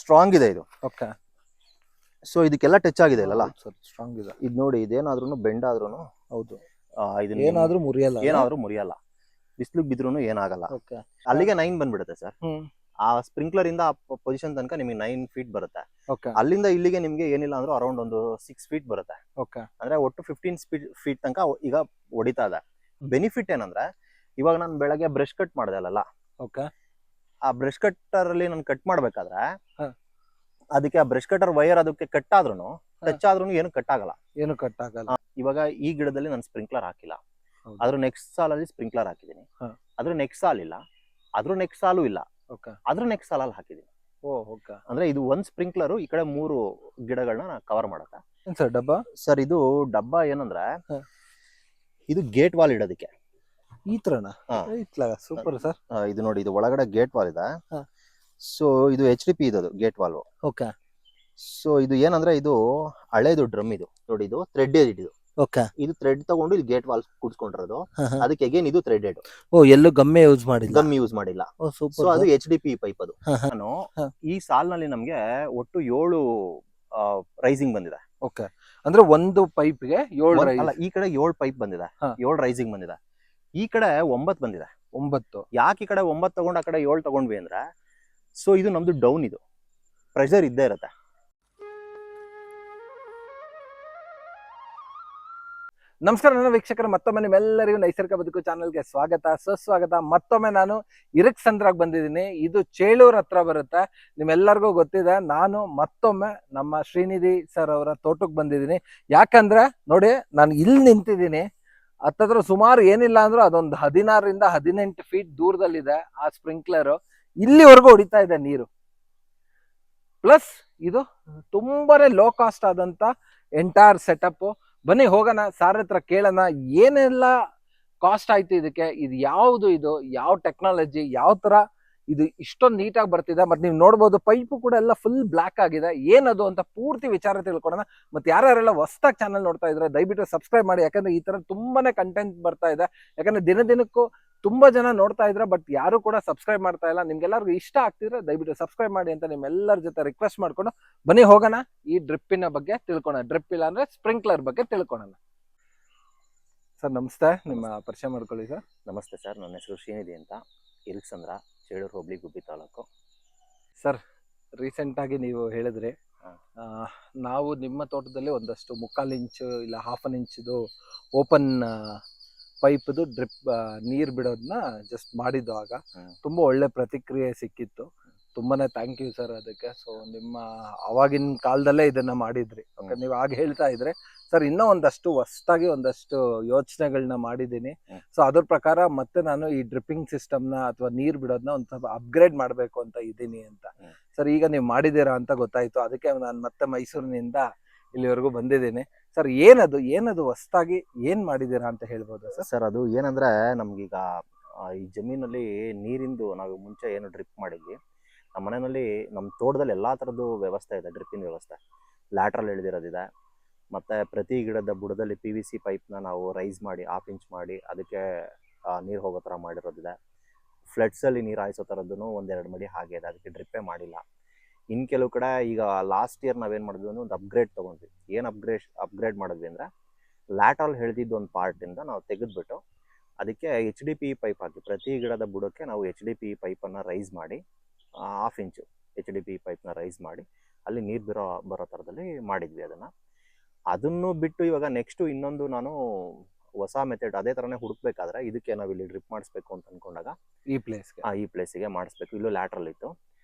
Strong ಇದೆ ಇದು. Okay. So ಇದಕ್ಕೆಲ್ಲ ಟಚ್ ಆಗಿದೆ ಅಲ್ಲ ಸರ್, ಸ್ಟ್ರಾಂಗ್ ಇದೆ. ಇದು ನೋಡಿ, ಇದೇನಾದ್ರೂ ಬೆಂಡ್ ಆದ್ರೂ ಹೌದು, ಇದನ್ನ ಏನಾದ್ರೂ ಮುರಿಯಲ್ಲ, ಬಿಸಿಲಿಗೆ ಬಿದ್ರೂ ಏನಾಗಲ್ಲ. ಓಕೆ. ಅಲ್ಲಿಗೆ 9 ಬಂದ್ಬಿಡುತ್ತೆ ಸರ್. ಹ್ಮ್. ಆ ಸ್ಪ್ರಿಂಕ್ಲರ್ ಇಂದ ಆ ಪೊಸಿಷನ್ ತನಕ ನಿಮಗೆ 9 ಫೀಟ್ ಬರುತ್ತೆ. ಓಕೆ. ಅಲ್ಲಿಂದ ಇಲ್ಲಿಗೆ ನಿಮ್ಗೆ ಏನಿಲ್ಲ ಅಂದ್ರೂ ಅರೌಂಡ್ ಒಂದು 6 ಫೀಟ್ ಬರುತ್ತೆ. ಓಕೆ. ಅಂದ್ರೆ ಒಟ್ಟು 15 ಫೀಟ್ ತನಕ ಈಗ ಹೊಡಿತಾ ಇದೆ. ಬೆನಿಫಿಟ್ ಏನಂದ್ರೆ, ಇವಾಗ ನಾನು ಬೆಳಗ್ಗೆ ಬ್ರಷ್ ಕಟ್ ಮಾಡಿದೆ ಅಲ್ಲ, ಓಕೆ, ಆ ಬ್ರಷ್ ಕಟ್ಟರ್ ಅಲ್ಲಿ ನಾನು ಕಟ್ ಮಾಡ್ಬೇಕಾದ್ರೆ ಹ. ಅದಕ್ಕೆ ಆ ಬ್ರಷ್ ಕಟರ್ ವೈರ್ ಅದಕ್ಕೆ ಕಟ್ ಆದ್ರೂ ಟಚ್ ಆದ್ರೂ ಏನು ಕಟ್ ಆಗಲ್ಲ. ಏನು ಕಟ್ ಆಗಲ್ಲ. ಇವಾಗ ಈ ಗಿಡದಲ್ಲಿ ನಾನು ಸ್ಪ್ರಿಂಕ್ಲರ್ ಹಾಕಿಲ್ಲ, ಹೌದು. ಅದ್ರ ನೆಕ್ಸ್ಟ್ ಸಾಲಲ್ಲಿ ಸ್ಪ್ರಿಂಕ್ಲರ್ ಹಾಕಿದ್ದೀನಿ. ಹ. ಅದ್ರ ನೆಕ್ಸ್ಟ್ ಸಾಲ್ ಇಲ್ಲ, ಅದ್ರ ನೆಕ್ಸ್ಟ್ ಸಾಲು ಇಲ್ಲ, ಓಕೆ, ಅದ್ರ ನೆಕ್ಸ್ಟ್ ಸಾಲಲ್ಲಿ ಹಾಕಿದ್ದೀನಿ. ಓಕೆ. ಅಂದ್ರೆ ಇದು ಒಂದ್ ಸ್ಪ್ರಿಂಕ್ಲರ್ ಈ ಕಡೆ 3 ಗಿಡಗಳನ್ನ ಕವರ್ ಮಾಡುತ್ತೆ. ಏನ್ ಸರ್ ಡಬ್ಬ? ಸರ್ ಇದು ಡಬ್ಬ ಏನಂದ್ರೆ, ಹ. ಇದು ಗೇಟ್ ವಾಲ್ ಇಡೋದಕ್ಕೆ. ಈ ತರನ? Super sir. ಇದು ನೋಡಿ, ಇದು ಒಳಗಡೆ ಗೇಟ್ ವಾಲ್ ಇದೆ. ಹ. ಸೊ ಇದು HDP ಇದು ಗೇಟ್ ವಾಲ್. ಓಕೆ. ಸೊ ಇದು ಏನಂದ್ರೆ, ಇದು ಹಳೇದು ಡ್ರಮ್. ಇದು ನೋಡಿ, ಇದು ಥ್ರೆಡ್ ಇದು. ಓಕೆ. ಇದು ಥ್ರೆಡ್ ತಗೊಂಡು ಇಲ್ಲಿ ಗೇಟ್ ವಾಲ್ ಕುಡ್ಸ್ಕೊಂಡಿರೋದು. ಅದಕ್ಕೆ ಅಗೇನ್ ಇದು ಥ್ರೆಡೆಡ್. ಎಲ್ಲೂ ಗಮ್ಮೆ ಯೂಸ್ ಮಾಡಿಲ್ಲ. ಗಮ್ ಯೂಸ್ ಮಾಡಿಲ್ಲ. ಸೊ ಅದು HDP ಪೈಪ್ ಅದು. ನಾನು ಈ ಸಾಲ್ನಲ್ಲಿ ನಮ್ಗೆ ಒಟ್ಟು 7 ರೈಸಿಂಗ್ ಬಂದಿದೆ. ಓಕೆ. ಅಂದ್ರೆ ಒಂದು ಪೈಪ್ಗೆ 7 ಅಲ್ಲ, ಈ ಕಡೆ 7 ಪೈಪ್ ಬಂದಿದೆ, 7 ರೈಸಿಂಗ್ ಬಂದಿದೆ. ಈ ಕಡೆ 9 ಬಂದಿದೆ. 9. ಯಾಕೆ ಈ ಕಡೆ 9 ತಗೊಂಡು ಆ ಕಡೆ 7 ತಗೊಂಡ್ವಿ ಅಂದ್ರೆ, ಸೊ ಇದು ನಮ್ದು ಡೌನ್, ಇದು ಪ್ರೆಷರ್ ಇದ್ದೇ ಇರುತ್ತೆ. ನಮಸ್ಕಾರ ನನ್ನ ವೀಕ್ಷಕರು, ಮತ್ತೊಮ್ಮೆ ನಿಮ್ಮೆಲ್ಲರಿಗೂ ನೈಸರ್ಗಿಕ ಬದುಕು ಚಾನಲ್ಗೆ ಸ್ವಾಗತ, ಸುಸ್ವಾಗತ. ಮತ್ತೊಮ್ಮೆ ನಾನು ಇರಕ್ಸಂದ್ರಾಗ್ ಬಂದಿದ್ದೀನಿ. ಇದು ಚೇಳೂರ್ ಹತ್ರ ಬರುತ್ತೆ. ನಿಮ್ಮೆಲ್ಲರಿಗೂ ಗೊತ್ತಿದೆ, ನಾನು ಮತ್ತೊಮ್ಮೆ ನಮ್ಮ ಶ್ರೀನಿಧಿ ಸರ್ ಅವರ ತೋಟಕ್ಕೆ ಬಂದಿದ್ದೀನಿ. ಯಾಕಂದ್ರೆ ನೋಡಿ, ನಾನು ಇಲ್ಲಿ ನಿಂತಿದ್ದೀನಿ. ಹತ್ತತ್ರ ಸುಮಾರು ಏನಿಲ್ಲ ಅಂದ್ರೂ ಅದೊಂದು 16ರಿಂದ 18 ಫೀಟ್ ದೂರದಲ್ಲಿದೆ ಆ ಸ್ಪ್ರಿಂಕ್ಲರ್. ಇಲ್ಲಿವರೆಗೂ ಹೊಡಿತಾ ಇದೆ ನೀರು. ಪ್ಲಸ್ ಇದು ತುಂಬಾನೇ ಲೋ ಕಾಸ್ಟ್ ಆದಂತ ಎಂಟೈರ್ ಸೆಟಪ್. ಬನ್ನಿ ಹೋಗೋಣ, ಸಾರ್ ಹತ್ರ ಕೇಳೋಣ ಏನೆಲ್ಲ ಕಾಸ್ಟ್ ಆಯ್ತು ಇದಕ್ಕೆ, ಇದು ಯಾವುದು, ಇದು ಯಾವ ಟೆಕ್ನಾಲಜಿ, ಯಾವ ತರ ಇದು ಇಷ್ಟೊಂದು ನೀಟಾಗಿ ಬರ್ತಿದೆ. ಮತ್ತೆ ನೀವು ನೋಡ್ಬೋದು ಪೈಪು ಕೂಡ ಎಲ್ಲ ಫುಲ್ ಬ್ಲ್ಯಾಕ್ ಆಗಿದೆ. ಏನದು ಅಂತ ಪೂರ್ತಿ ವಿಚಾರ ತಿಳ್ಕೊಳ್ಳೋಣ. ಮತ್ತೆ ಯಾರ್ಯಾರೆಲ್ಲ ಹೊಸದಾಗಿ ಚಾನಲ್ ನೋಡ್ತಾ ಇದ್ರೆ ದಯವಿಟ್ಟು ಸಬ್ಸ್ಕ್ರೈಬ್ ಮಾಡಿ. ಯಾಕಂದ್ರೆ ಈ ತರ ತುಂಬಾನೇ ಕಂಟೆಂಟ್ ಬರ್ತಾ ಇದೆ. ಯಾಕಂದ್ರೆ ದಿನಕ್ಕೂ ತುಂಬಾ ಜನ ನೋಡ್ತಾ ಇದ್ರೆ, ಬಟ್ ಯಾರು ಕೂಡ ಸಬ್ಸ್ಕ್ರೈಬ್ ಮಾಡ್ತಾ ಇಲ್ಲ. ನಿಮ್ಗೆಲ್ಲರಿಗೂ ಇಷ್ಟ ಆಗ್ತಿದ್ರೆ ದಯವಿಟ್ಟು ಸಬ್ಸ್ಕ್ರೈಬ್ ಮಾಡಿ ಅಂತ ನಿಮ್ಮೆಲ್ಲರ ಜೊತೆ ರಿಕ್ವೆಸ್ಟ್ ಮಾಡ್ಕೊಂಡು ಬನ್ನಿ ಹೋಗೋಣ, ಈ ಡ್ರಿಪ್ಪಿನ ಬಗ್ಗೆ ತಿಳ್ಕೊಳ್ಳೋಣ. ಡ್ರಿಪ್ ಇಲ್ಲ ಅಂದ್ರೆ ಸ್ಪ್ರಿಂಕ್ಲರ್ ಬಗ್ಗೆ ತಿಳ್ಕೊಳ್ಳೋಣ. ಸರ್ ನಮಸ್ತೆ, ನಿಮ್ಮ ಪರಿಚಯ ಮಾಡ್ಕೊಳ್ಳಿ ಸರ್. ನಮಸ್ತೆ ಸರ್, ನನ್ನ ಹೆಸರು ಶ್ರೀನಿಧಿ ಅಂತ, ಇರಕ್ಸಂದ್ರ, ಚೇಳೂರು ಹೋಬಳಿ, ಗುಬ್ಬಿ ತಾಲೂಕು. ಸರ್, ರೀಸೆಂಟ್ ಆಗಿ ನೀವು ಹೇಳಿದ್ರಿ ನಾವು ನಿಮ್ಮ ತೋಟದಲ್ಲಿ ಒಂದಷ್ಟು 3/4 ಇಂಚು ಇಲ್ಲ 1/2 ಇಂಚದು ಓಪನ್ ಪೈಪ್ದು ಡ್ರಿಪ್ ನೀರು ಬಿಡೋದನ್ನ ಜಸ್ಟ್ ಮಾಡಿದ್ದು. ಆಗ ತುಂಬಾ ಒಳ್ಳೆ ಪ್ರತಿಕ್ರಿಯೆ ಸಿಕ್ಕಿತ್ತು. ತುಂಬಾನೇ ಥ್ಯಾಂಕ್ ಯು ಸರ್ ಅದಕ್ಕೆ. ಸೊ ನಿಮ್ಮ ಅವಾಗಿನ ಕಾಲದಲ್ಲೇ ಇದನ್ನ ಮಾಡಿದ್ರಿ. ನೀವು ಆಗ ಹೇಳ್ತಾ ಇದ್ರೆ, ಸರ್ ಇನ್ನೂ ಒಂದಷ್ಟು ಹೊಸದಾಗಿ ಒಂದಷ್ಟು ಯೋಚನೆಗಳನ್ನ ಮಾಡಿದ್ದೀನಿ. ಸೊ ಅದ್ರ ಪ್ರಕಾರ ಮತ್ತೆ ನಾನು ಈ ಡ್ರಿಪ್ಪಿಂಗ್ ಸಿಸ್ಟಮ್ನ ಅಥವಾ ನೀರು ಬಿಡೋದನ್ನ ಒಂದು ಸ್ವಲ್ಪ ಅಪ್ಗ್ರೇಡ್ ಮಾಡಬೇಕು ಅಂತ ಇದ್ದೀನಿ ಅಂತ. ಸರ್ ಈಗ ನೀವು ಮಾಡಿದ್ದೀರಾ ಅಂತ ಗೊತ್ತಾಯ್ತು. ಅದಕ್ಕೆ ನಾನು ಮತ್ತೆ ಮೈಸೂರಿನಿಂದ ಇಲ್ಲಿವರೆಗೂ ಬಂದಿದ್ದೀನಿ. ಸರ್ ಏನದು ಹೊಸದಾಗಿ ಏನ್ ಮಾಡಿದ್ದೀರಾ ಅಂತ ಹೇಳ್ಬೋದಾ ಸರ್? ಸರ್ ಅದು ಏನಂದ್ರೆ, ನಮ್ಗೀಗ ಈ ಜಮೀನಲ್ಲಿ ನೀರಿಂದು ನಾವು ಮುಂಚೆ ಏನು ಡ್ರಿಪ್ ಮಾಡಿದ್ವಿ, ನಮ್ಮ ಮನೆಯಲ್ಲಿ ನಮ್ಮ ತೋಟದಲ್ಲಿ ಎಲ್ಲಾ ತರದ್ದು ವ್ಯವಸ್ಥೆ ಇದೆ. ಡ್ರಿಪ್ಪಿನ ವ್ಯವಸ್ಥೆ, ಲ್ಯಾಟ್ರಲ್ ಎಳೆದಿರೋದಿದೆ. ಮತ್ತೆ ಪ್ರತಿ ಗಿಡದ ಬುಡದಲ್ಲಿ PVC ಪೈಪ್ನ ನಾವು ರೈಸ್ ಮಾಡಿ 1/2 ಇಂಚ್ ಮಾಡಿ ಅದಕ್ಕೆ ನೀರು ಹೋಗೋ ಥರ ಮಾಡಿರೋದಿದೆ. ಫ್ಲಡ್ಸಲ್ಲಿ ನೀರು ಹಾಯಿಸೋ ಥರದ್ದು 1-2 ಮಡಿ ಹಾಗೆ ಇದೆ. ಅದಕ್ಕೆ ಡ್ರಿಪ್ಪೇ ಮಾಡಿಲ್ಲ. ಇನ್ನು ಕೆಲವು ಕಡೆ ಈಗ ಲಾಸ್ಟ್ ಇಯರ್ ನಾವೇನು ಮಾಡಿದ್ವಿ ಅಂದ್ರೆ, ಒಂದು ಅಪ್ಗ್ರೇಡ್ ತೊಗೊಂಡ್ವಿ. ಏನು ಅಪ್ಗ್ರೇಡ್ ಮಾಡಿದ್ವಿ ಅಂದರೆ, ಲ್ಯಾಟ್ರಲ್ ಎಳೆದಿದ್ದು ಒಂದು ಪಾರ್ಟಿಂದ ನಾವು ತೆಗೆದುಬಿಟ್ಟು ಅದಕ್ಕೆ HDP ಪೈಪ್ ಹಾಕಿ ಪ್ರತಿ ಗಿಡದ ಬುಡಕ್ಕೆ ನಾವು HDP ಪೈಪನ್ನು ರೈಸ್ ಮಾಡಿ 1/2 ಇಂಚು HDP ಪೈಪ್ನ ರೈಸ್ ಮಾಡಿ ಅಲ್ಲಿ ನೀರು ಬರೋ ಥರದಲ್ಲಿ ಮಾಡಿದ್ವಿ. ಅದನ್ನು ಬಿಟ್ಟು ಇವಾಗ ನೆಕ್ಸ್ಟು ಇನ್ನೊಂದು ನಾನು ಹೊಸ ಮೆಥಡ್ ಅದೇ ಥರನೇ ಹುಡುಕ್ಬೇಕಾದ್ರೆ, ಇದಕ್ಕೆ ನಾವು ಇಲ್ಲಿ ಡ್ರಿಪ್ ಮಾಡಿಸ್ಬೇಕು ಅಂತ ಅಂದ್ಕೊಂಡಾಗ ಈ ಪ್ಲೇಸಿಗೆ ಮಾಡಿಸ್ಬೇಕು. ಇಲ್ಲೂ ಲ್ಯಾಟ್ರಲ್ ಇತ್ತು.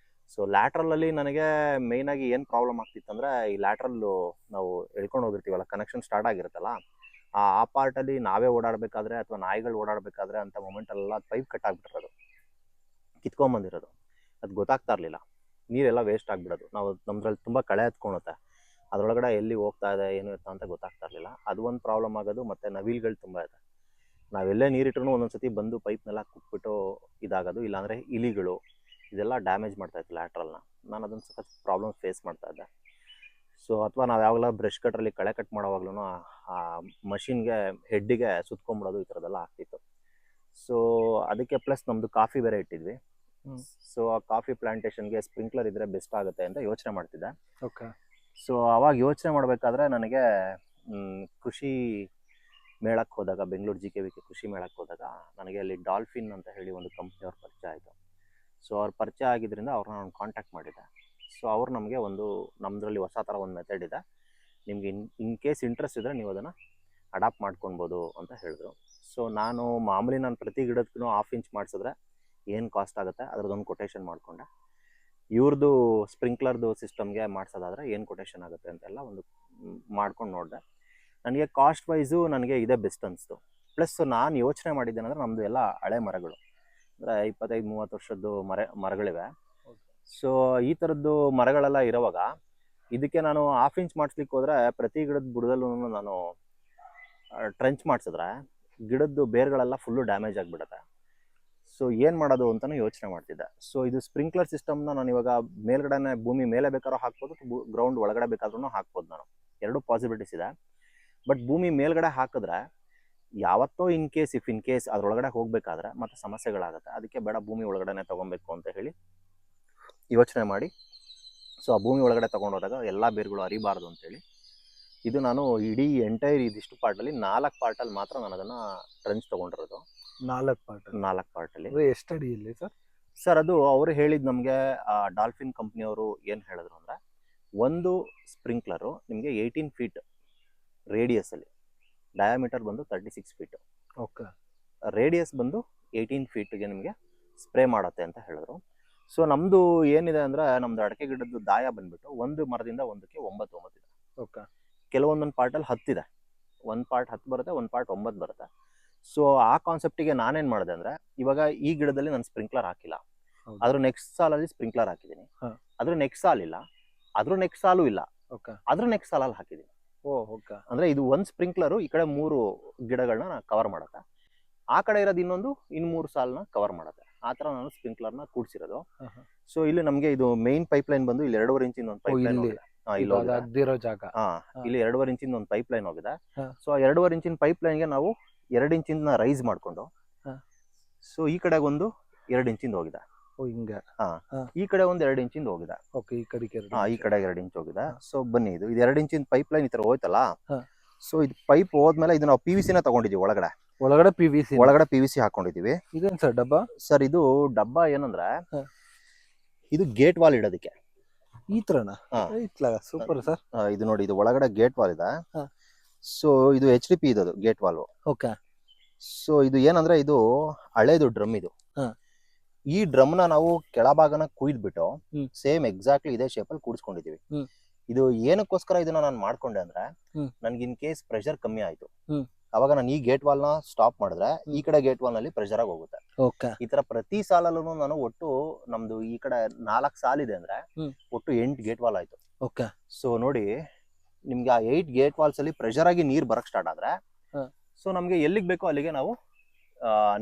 ಸೊ ಲ್ಯಾಟ್ರಲಲ್ಲಿ ನನಗೆ ಮೇಯ್ನಾಗಿ ಏನು ಪ್ರಾಬ್ಲಮ್ ಆಗ್ತಿತ್ತಂದರೆ, ಈ ಲ್ಯಾಟ್ರಲ್ಲು ನಾವು ಎಳ್ಕೊಂಡು ಹೋಗಿರ್ತೀವಲ್ಲ, ಕನೆಕ್ಷನ್ ಸ್ಟಾರ್ಟ್ ಆಗಿರುತ್ತಲ್ಲ, ಆ ಪಾರ್ಟಲ್ಲಿ ನಾವೇ ಓಡಾಡಬೇಕಾದ್ರೆ ಅಥವಾ ನಾಯಿಗಳು ಓಡಾಡಬೇಕಾದ್ರೆ ಅಂತ ಮೊಮೆಂಟಲ್ಲೆಲ್ಲ ಪೈಪ್ ಕಟ್ ಆಗಿಬಿಟ್ಟಿರೋದು, ಕಿತ್ಕೊಂಬಂದಿರೋದು. ಅದು ಗೊತ್ತಾಗ್ತಾ ಇರಲಿಲ್ಲ. ನೀರೆಲ್ಲ ವೇಸ್ಟ್ ಆಗಿಬಿಡೋದು. ನಾವು ನಮ್ಮದ್ರಲ್ಲಿ ತುಂಬ ಕಳೆ ಹತ್ಕೊಳುತ್ತೆ. ಅದರೊಳಗಡೆ ಎಲ್ಲಿ ಹೋಗ್ತಾ ಇದೆ ಏನು ಇರ್ತಾ ಅಂತ ಗೊತ್ತಾಗ್ತಾ ಇರಲಿಲ್ಲ. ಅದು ಒಂದು ಪ್ರಾಬ್ಲಮ್ ಆಗೋದು. ಮತ್ತು ನವಿಲ್ಗಳು ತುಂಬ ಇದೆ. ನಾವೆಲ್ಲೇ ನೀರಿಟ್ರೂ ಒಂದೊಂದ್ಸತಿ ಬಂದು ಪೈಪ್ನೆಲ್ಲ ಕುಕ್ಬಿಟ್ಟು ಇದಾಗೋದು. ಇಲ್ಲಾಂದರೆ ಇಲಿಗಳು ಇದೆಲ್ಲ ಡ್ಯಾಮೇಜ್ ಮಾಡ್ತಾಯಿತ್ತು ಲ್ಯಾಟ್ರಲ್ನ. ನಾನು ಅದನ್ನು ಸ್ವಲ್ಪ ಪ್ರಾಬ್ಲಮ್ ಫೇಸ್ ಮಾಡ್ತಾ ಇದ್ದೆ. ಸೊ ಅಥವಾ ನಾವು ಯಾವಾಗಲ ಬ್ರಷ್ ಕಟ್ರಲ್ಲಿ ಕಳೆ ಕಟ್ ಮಾಡೋವಾಗ್ಲೂ ಆ ಮಷಿನ್ಗೆ ಹೆಡ್ಡಿಗೆ ಸುತ್ಕೊಂಬಿಡೋದು, ಈ ಥರದ್ದೆಲ್ಲ ಆಗ್ತಿತ್ತು. ಸೊ ಅದಕ್ಕೆ ಪ್ಲಸ್ ನಮ್ಮದು ಕಾಫಿ ಬೇರೆ ಇಟ್ಟಿದ್ವಿ. ಸೊ ಆ ಕಾಫಿ ಪ್ಲಾಂಟೇಶನ್ಗೆ ಸ್ಪ್ರಿಂಕ್ಲರ್ ಇದ್ರೆ ಬೆಸ್ಟ್ ಆಗುತ್ತೆ ಅಂತ ಯೋಚನೆ ಮಾಡ್ತಿದ್ದೆ. ಓಕೆ. ಸೊ ಅವಾಗ ಯೋಚನೆ ಮಾಡಬೇಕಾದ್ರೆ ನನಗೆ ಕೃಷಿ ಮೇಳಕ್ಕೆ ಹೋದಾಗ, ಬೆಂಗಳೂರು GKVK ಕೃಷಿ ಮೇಳಕ್ಕೆ ಹೋದಾಗ ನನಗೆ ಅಲ್ಲಿ ಡಾಲ್ಫಿನ್ ಅಂತ ಹೇಳಿ ಒಂದು ಕಂಪ್ನಿಯವ್ರ ಪರಿಚಯ ಆಯಿತು. ಸೊ ಅವ್ರ ಪರಿಚಯ ಆಗಿದ್ದರಿಂದ ಅವ್ರನ್ನ ನಾನು ಕಾಂಟ್ಯಾಕ್ಟ್ ಮಾಡಿದ್ದೆ. ಸೊ ಅವ್ರು ನಮಗೆ ನಮ್ಮದ್ರಲ್ಲಿ ಹೊಸ ಥರ ಒಂದು ಮೆಥಡ್ ಇದೆ, ನಿಮಗೆ ಇನ್ ಕೇಸ್ ಇಂಟ್ರೆಸ್ಟ್ ಇದ್ದರೆ ನೀವು ಅದನ್ನು ಅಡಾಪ್ಟ್ ಮಾಡ್ಕೊಳ್ಬೋದು ಅಂತ ಹೇಳಿದ್ರು. ಸೊ ನಾನು ಮಾಮೂಲಿ ಪ್ರತಿ ಗಿಡಕ್ಕೂ 1/2 ಇಂಚ್ ಮಾಡಿಸಿದ್ರೆ ಏನು ಕಾಸ್ಟ್ ಆಗುತ್ತೆ ಅದ್ರದ್ದೊಂದು ಕೊಟೇಶನ್ ಮಾಡಿಕೊಂಡೆ. ಇವ್ರದ್ದು ಸ್ಪ್ರಿಂಕ್ಲರ್ದು ಸಿಸ್ಟಮ್ಗೆ ಮಾಡಿಸೋದಾದ್ರೆ ಏನು ಕೊಟೇಶನ್ ಆಗುತ್ತೆ ಅಂತೆಲ್ಲ ಒಂದು ಮಾಡ್ಕೊಂಡು ನೋಡಿದೆ. ನನಗೆ ಕಾಸ್ಟ್ ವೈಸು ನನಗೆ ಇದೇ ಬೆಸ್ಟ್ ಅನಿಸ್ತು. ಪ್ಲಸ್ ನಾನು ಯೋಚನೆ ಮಾಡಿದ್ದೇನೆಂದರೆ ನಮ್ಮದು ಎಲ್ಲ ಹಳೆ ಮರಗಳು, ಅಂದರೆ 25-30 ವರ್ಷದ್ದು ಮರಗಳಿವೆ. ಸೊ ಈ ಥರದ್ದು ಮರಗಳೆಲ್ಲ ಇರೋವಾಗ ಇದಕ್ಕೆ ನಾನು 1/2 ಇಂಚ್ ಮಾಡಿಸ್ಲಿಕ್ಕೆ ಹೋದರೆ ಪ್ರತಿ ಗಿಡದ ಬುಡದಲ್ಲೂ ನಾನು ಟ್ರೆಂಚ್ ಮಾಡಿಸಿದ್ರೆ ಗಿಡದ್ದು ಬೇರ್ಗಳೆಲ್ಲ ಫುಲ್ಲು ಡ್ಯಾಮೇಜ್ ಆಗಿಬಿಡುತ್ತೆ. ಸೊ ಏನು ಮಾಡೋದು ಅಂತಲೂ ಯೋಚನೆ ಮಾಡ್ತಿದ್ದೆ. ಸೊ ಇದು ಸ್ಪ್ರಿಂಕ್ಲರ್ ಸಿಸ್ಟಮ್ನ ನಾನು ಇವಾಗ ಮೇಲ್ಗಡೆ ಭೂಮಿ ಮೇಲೆ ಬೇಕಾದ್ರೂ ಹಾಕ್ಬೋದು, ಗ್ರೌಂಡ್ ಒಳಗಡೆ ಬೇಕಾದ್ರೂ ಹಾಕ್ಬೋದು. ನಾನು ಎರಡೂ ಪಾಸಿಬಿಲಿಟೀಸ್ ಇದೆ. ಬಟ್ ಭೂಮಿ ಮೇಲ್ಗಡೆ ಹಾಕಿದ್ರೆ ಯಾವತ್ತೋ ಇನ್ ಕೇಸ್ ಅದ್ರೊಳಗಡೆ ಹೋಗಬೇಕಾದ್ರೆ ಮತ್ತೆ ಸಮಸ್ಯೆಗಳಾಗುತ್ತೆ. ಅದಕ್ಕೆ ಬೇಡ, ಭೂಮಿ ಒಳಗಡೆ ತೊಗೊಬೇಕು ಅಂತ ಹೇಳಿ ಯೋಚನೆ ಮಾಡಿ ಸೊ ಆ ಭೂಮಿ ಒಳಗಡೆ ತೊಗೊಂಡೋದಾಗ ಎಲ್ಲ ಬೇರುಗಳು ಅರಿಬಾರ್ದು ಅಂತೇಳಿ ಇದು ನಾನು ಇಡೀ ಎಂಟೈರ್ ಇದಿಷ್ಟು ಪಾರ್ಟಲ್ಲಿ 4 ಪಾರ್ಟಲ್ಲಿ ಮಾತ್ರ ನಾನು ಅದನ್ನು ಟ್ರೆಂಚ್ ತೊಗೊಂಡಿರೋದು. 4 ಪಾರ್ಟಲ್ಲಿ. ಎಷ್ಟು ಅಡಿಯಲ್ಲಿ ಸರ್? ಸರ್ ಅದು ಅವರು ಹೇಳಿದ್ದು ನಮಗೆ ಡಾಲ್ಫಿನ್ ಕಂಪ್ನಿಯವರು ಏನು ಹೇಳಿದ್ರು ಅಂದರೆ, ಒಂದು ಸ್ಪ್ರಿಂಕ್ಲರು ನಿಮಗೆ 18 ಫೀಟ್ ರೇಡಿಯಸಲ್ಲಿ, ಡಯಾಮೀಟರ್ ಬಂದು 36 ಫೀಟು. ಓಕೆ. ರೇಡಿಯಸ್ ಬಂದು 18 ಫೀಟ್ಗೆ ನಿಮಗೆ ಸ್ಪ್ರೇ ಮಾಡುತ್ತೆ ಅಂತ ಹೇಳಿದ್ರು. ಸೊ ನಮ್ಮದು ಏನಿದೆ ಅಂದರೆ, ನಮ್ಮದು ಅಡಿಕೆ ಗಿಡದ್ದು ದಾಯ ಬಂದುಬಿಟ್ಟು ಒಂದು ಮರದಿಂದ ಒಂದಕ್ಕೆ 9 ಇದೆ. ಓಕೆ. ಕೆಲವೊಂದೊಂದು ಪಾರ್ಟಲ್ಲಿ 10 ಇದೆ, ಒಂದು ಪಾರ್ಟ್ 10 ಬರುತ್ತೆ, ಒಂದು ಪಾರ್ಟ್ 9 ಬರುತ್ತೆ. ಸೊ ಆ ಕಾನ್ಸೆಪ್ಟಿಗೆ ನಾನೇನು ಮಾಡಿದೆ ಅಂದರೆ, ಇವಾಗ ಈ ಗಿಡದಲ್ಲಿ ನಾನು ಸ್ಪ್ರಿಂಕ್ಲರ್ ಹಾಕಿಲ್ಲ, ಅದ್ರ ನೆಕ್ಸ್ಟ್ ಸಾಲಲ್ಲಿ ಸ್ಪ್ರಿಂಕ್ಲರ್ ಹಾಕಿದ್ದೀನಿ. ಅದ್ರ ನೆಕ್ಸ್ಟ್ ಸಾಲಿಲ್ಲ, ಅದ್ರ ನೆಕ್ಸ್ಟ್ ಸಾಲು ಇಲ್ಲ, ಅದ್ರ ನೆಕ್ಸ್ಟ್ ಸಾಲಲ್ಲಿ ಹಾಕಿದ್ದೀನಿ. ಓಕೆ. ಅಂದರೆ ಇದು ಒಂದು ಸ್ಪ್ರಿಂಕ್ಲರು ಈ ಕಡೆ 3 ಗಿಡಗಳನ್ನ ಕವರ್ ಮಾಡುತ್ತೆ, ಆ ಕಡೆ ಇರೋದು ಇನ್ನೊಂದು 3 ಸಾಲನ್ನ ಕವರ್ ಮಾಡುತ್ತೆ. ಆ ಥರ ನಾನು ಸ್ಪ್ರಿಂಕ್ಲರ್ನ ಕೂಡಿಸಿರೋದು. ಸೊ ಇಲ್ಲಿ ನಮಗೆ ಇದು ಮೇನ್ ಪೈಪ್ಲೈನ್ ಬಂದು ಇಲ್ಲಿ 2.5 ಇಂಚಿನ ಒಂದು ಪೈಪ್ಲೈನ್ ಹೋಗಿದೆ. ಇಲ್ಲಿ 2.5 ಇಂಚಿನ ಒಂದು ಪೈಪ್ಲೈನ್ ಹೋಗಿದೆ. ಸೊ 2.5 ಇಂಚಿನ ಪೈಪ್ಲೈನ್ಗೆ ನಾವು 2 ಇಂಚಿನ ರೈಸ್ ಮಾಡಿಕೊಂಡು ಸೊ ಈ ಕಡೆಗೆ ಒಂದು 2 ಇಂಚಿಂದ ಹೋಗಿದೆ. ಈ ಕಡೆ ಒಂದು 2 ಇಂಚಿಂದ ಹೋಗಿದೆ. ಈ ಕಡೆ 2 ಇಂಚ್ ಹೋಗಿದೆ. ಸೊ ಬನ್ನಿ, ಇದು 2 ಇಂಚಿನ ಪೈಪ್ಲೈನ್ ಈ ತರ ಹೋಯ್ತಲ್ಲ. ಸೊ ಇದು ಪೈಪ್ ಹೋದ್ಮೇಲೆ ಇದು ನಾವು PVC ನ ತಗೊಂಡಿದೀವಿ. ಒಳಗಡೆ PVC ಹಾಕೊಂಡಿದೀವಿ. ಇದೇನ್ ಸರ್ ಡಬ್ಬ? ಸರ್ ಇದು ಡಬ್ಬ ಏನಂದ್ರೆ, ಇದು ಗೇಟ್ ವಾಲ್ ಇಡೋದಕ್ಕೆ. ಈ ತರನಾ? Super sir. ಇದು ನೋಡಿ, ಇದು ಒಳಗಡೆ ಗೇಟ್ ವಾಲ್ ಇದೆ. ಸೊ ಇದು HDP ಇದು ಗೇಟ್ ವಾಲ್. ಓಕೆ. ಸೊ ಇದು ಏನಂದ್ರೆ, ಇದು ಹಳೇದು ಡ್ರಮ್. ಇದು ಈ ಡ್ರಮ್ ನ ನಾವು ಕೆಳಭಾಗನ ಕುಯ್ದ್ಬಿಟ್ಟು ಸೇಮ್ ಎಕ್ಸಾಕ್ಟ್ಲಿ ಇದೇ ಶೇಪ್ ಅಲ್ಲಿ ಕೂಡಿಸ್ಕೊಂಡಿದೀವಿ. ಇದು ಏನಕ್ಕೋಸ್ಕರ ಇದನ್ನ ನಾನು ಮಾಡ್ಕೊಂಡೆ ಅಂದ್ರೆ, ನನ್ಗೆ ಇನ್ ಕೇಸ್ ಪ್ರೆಷರ್ ಕಮ್ಮಿ ಆಯ್ತು, ಅವಾಗ ನಾನು ಈ ಗೇಟ್ ವಾಲ್ ನ ಸ್ಟಾಪ್ ಮಾಡಿದ್ರೆ ಈ ಕಡೆ ಗೇಟ್ ವಾಲ್ ನಲ್ಲಿ ಪ್ರೆಷರ್ ಆಗಿ ಹೋಗುತ್ತೆ. ಈ ತರ ಪ್ರತಿ ಸಾಲಲ್ಲೂ ನಾನು ಒಟ್ಟು ನಮ್ದು ಈ ಕಡೆ 4 ಸಾಲಿದೆ ಅಂದ್ರೆ ಒಟ್ಟು 8 ಗೇಟ್ ವಾಲ್ ಆಯ್ತು. ಸೊ ನೋಡಿ, ನಿಮ್ಗೆ ಆ 8 ಗೇಟ್ ವಾಲ್ಸ್ ಅಲ್ಲಿ ಪ್ರೆಷರ್ ಆಗಿ ನೀರ್ ಬರಕ್ ಸ್ಟಾರ್ಟ್ ಆದ್ರೆ ಸೊ ನಮ್ಗೆ ಎಲ್ಲಿಗೆ ಬೇಕೋ ಅಲ್ಲಿಗೆ ನಾವು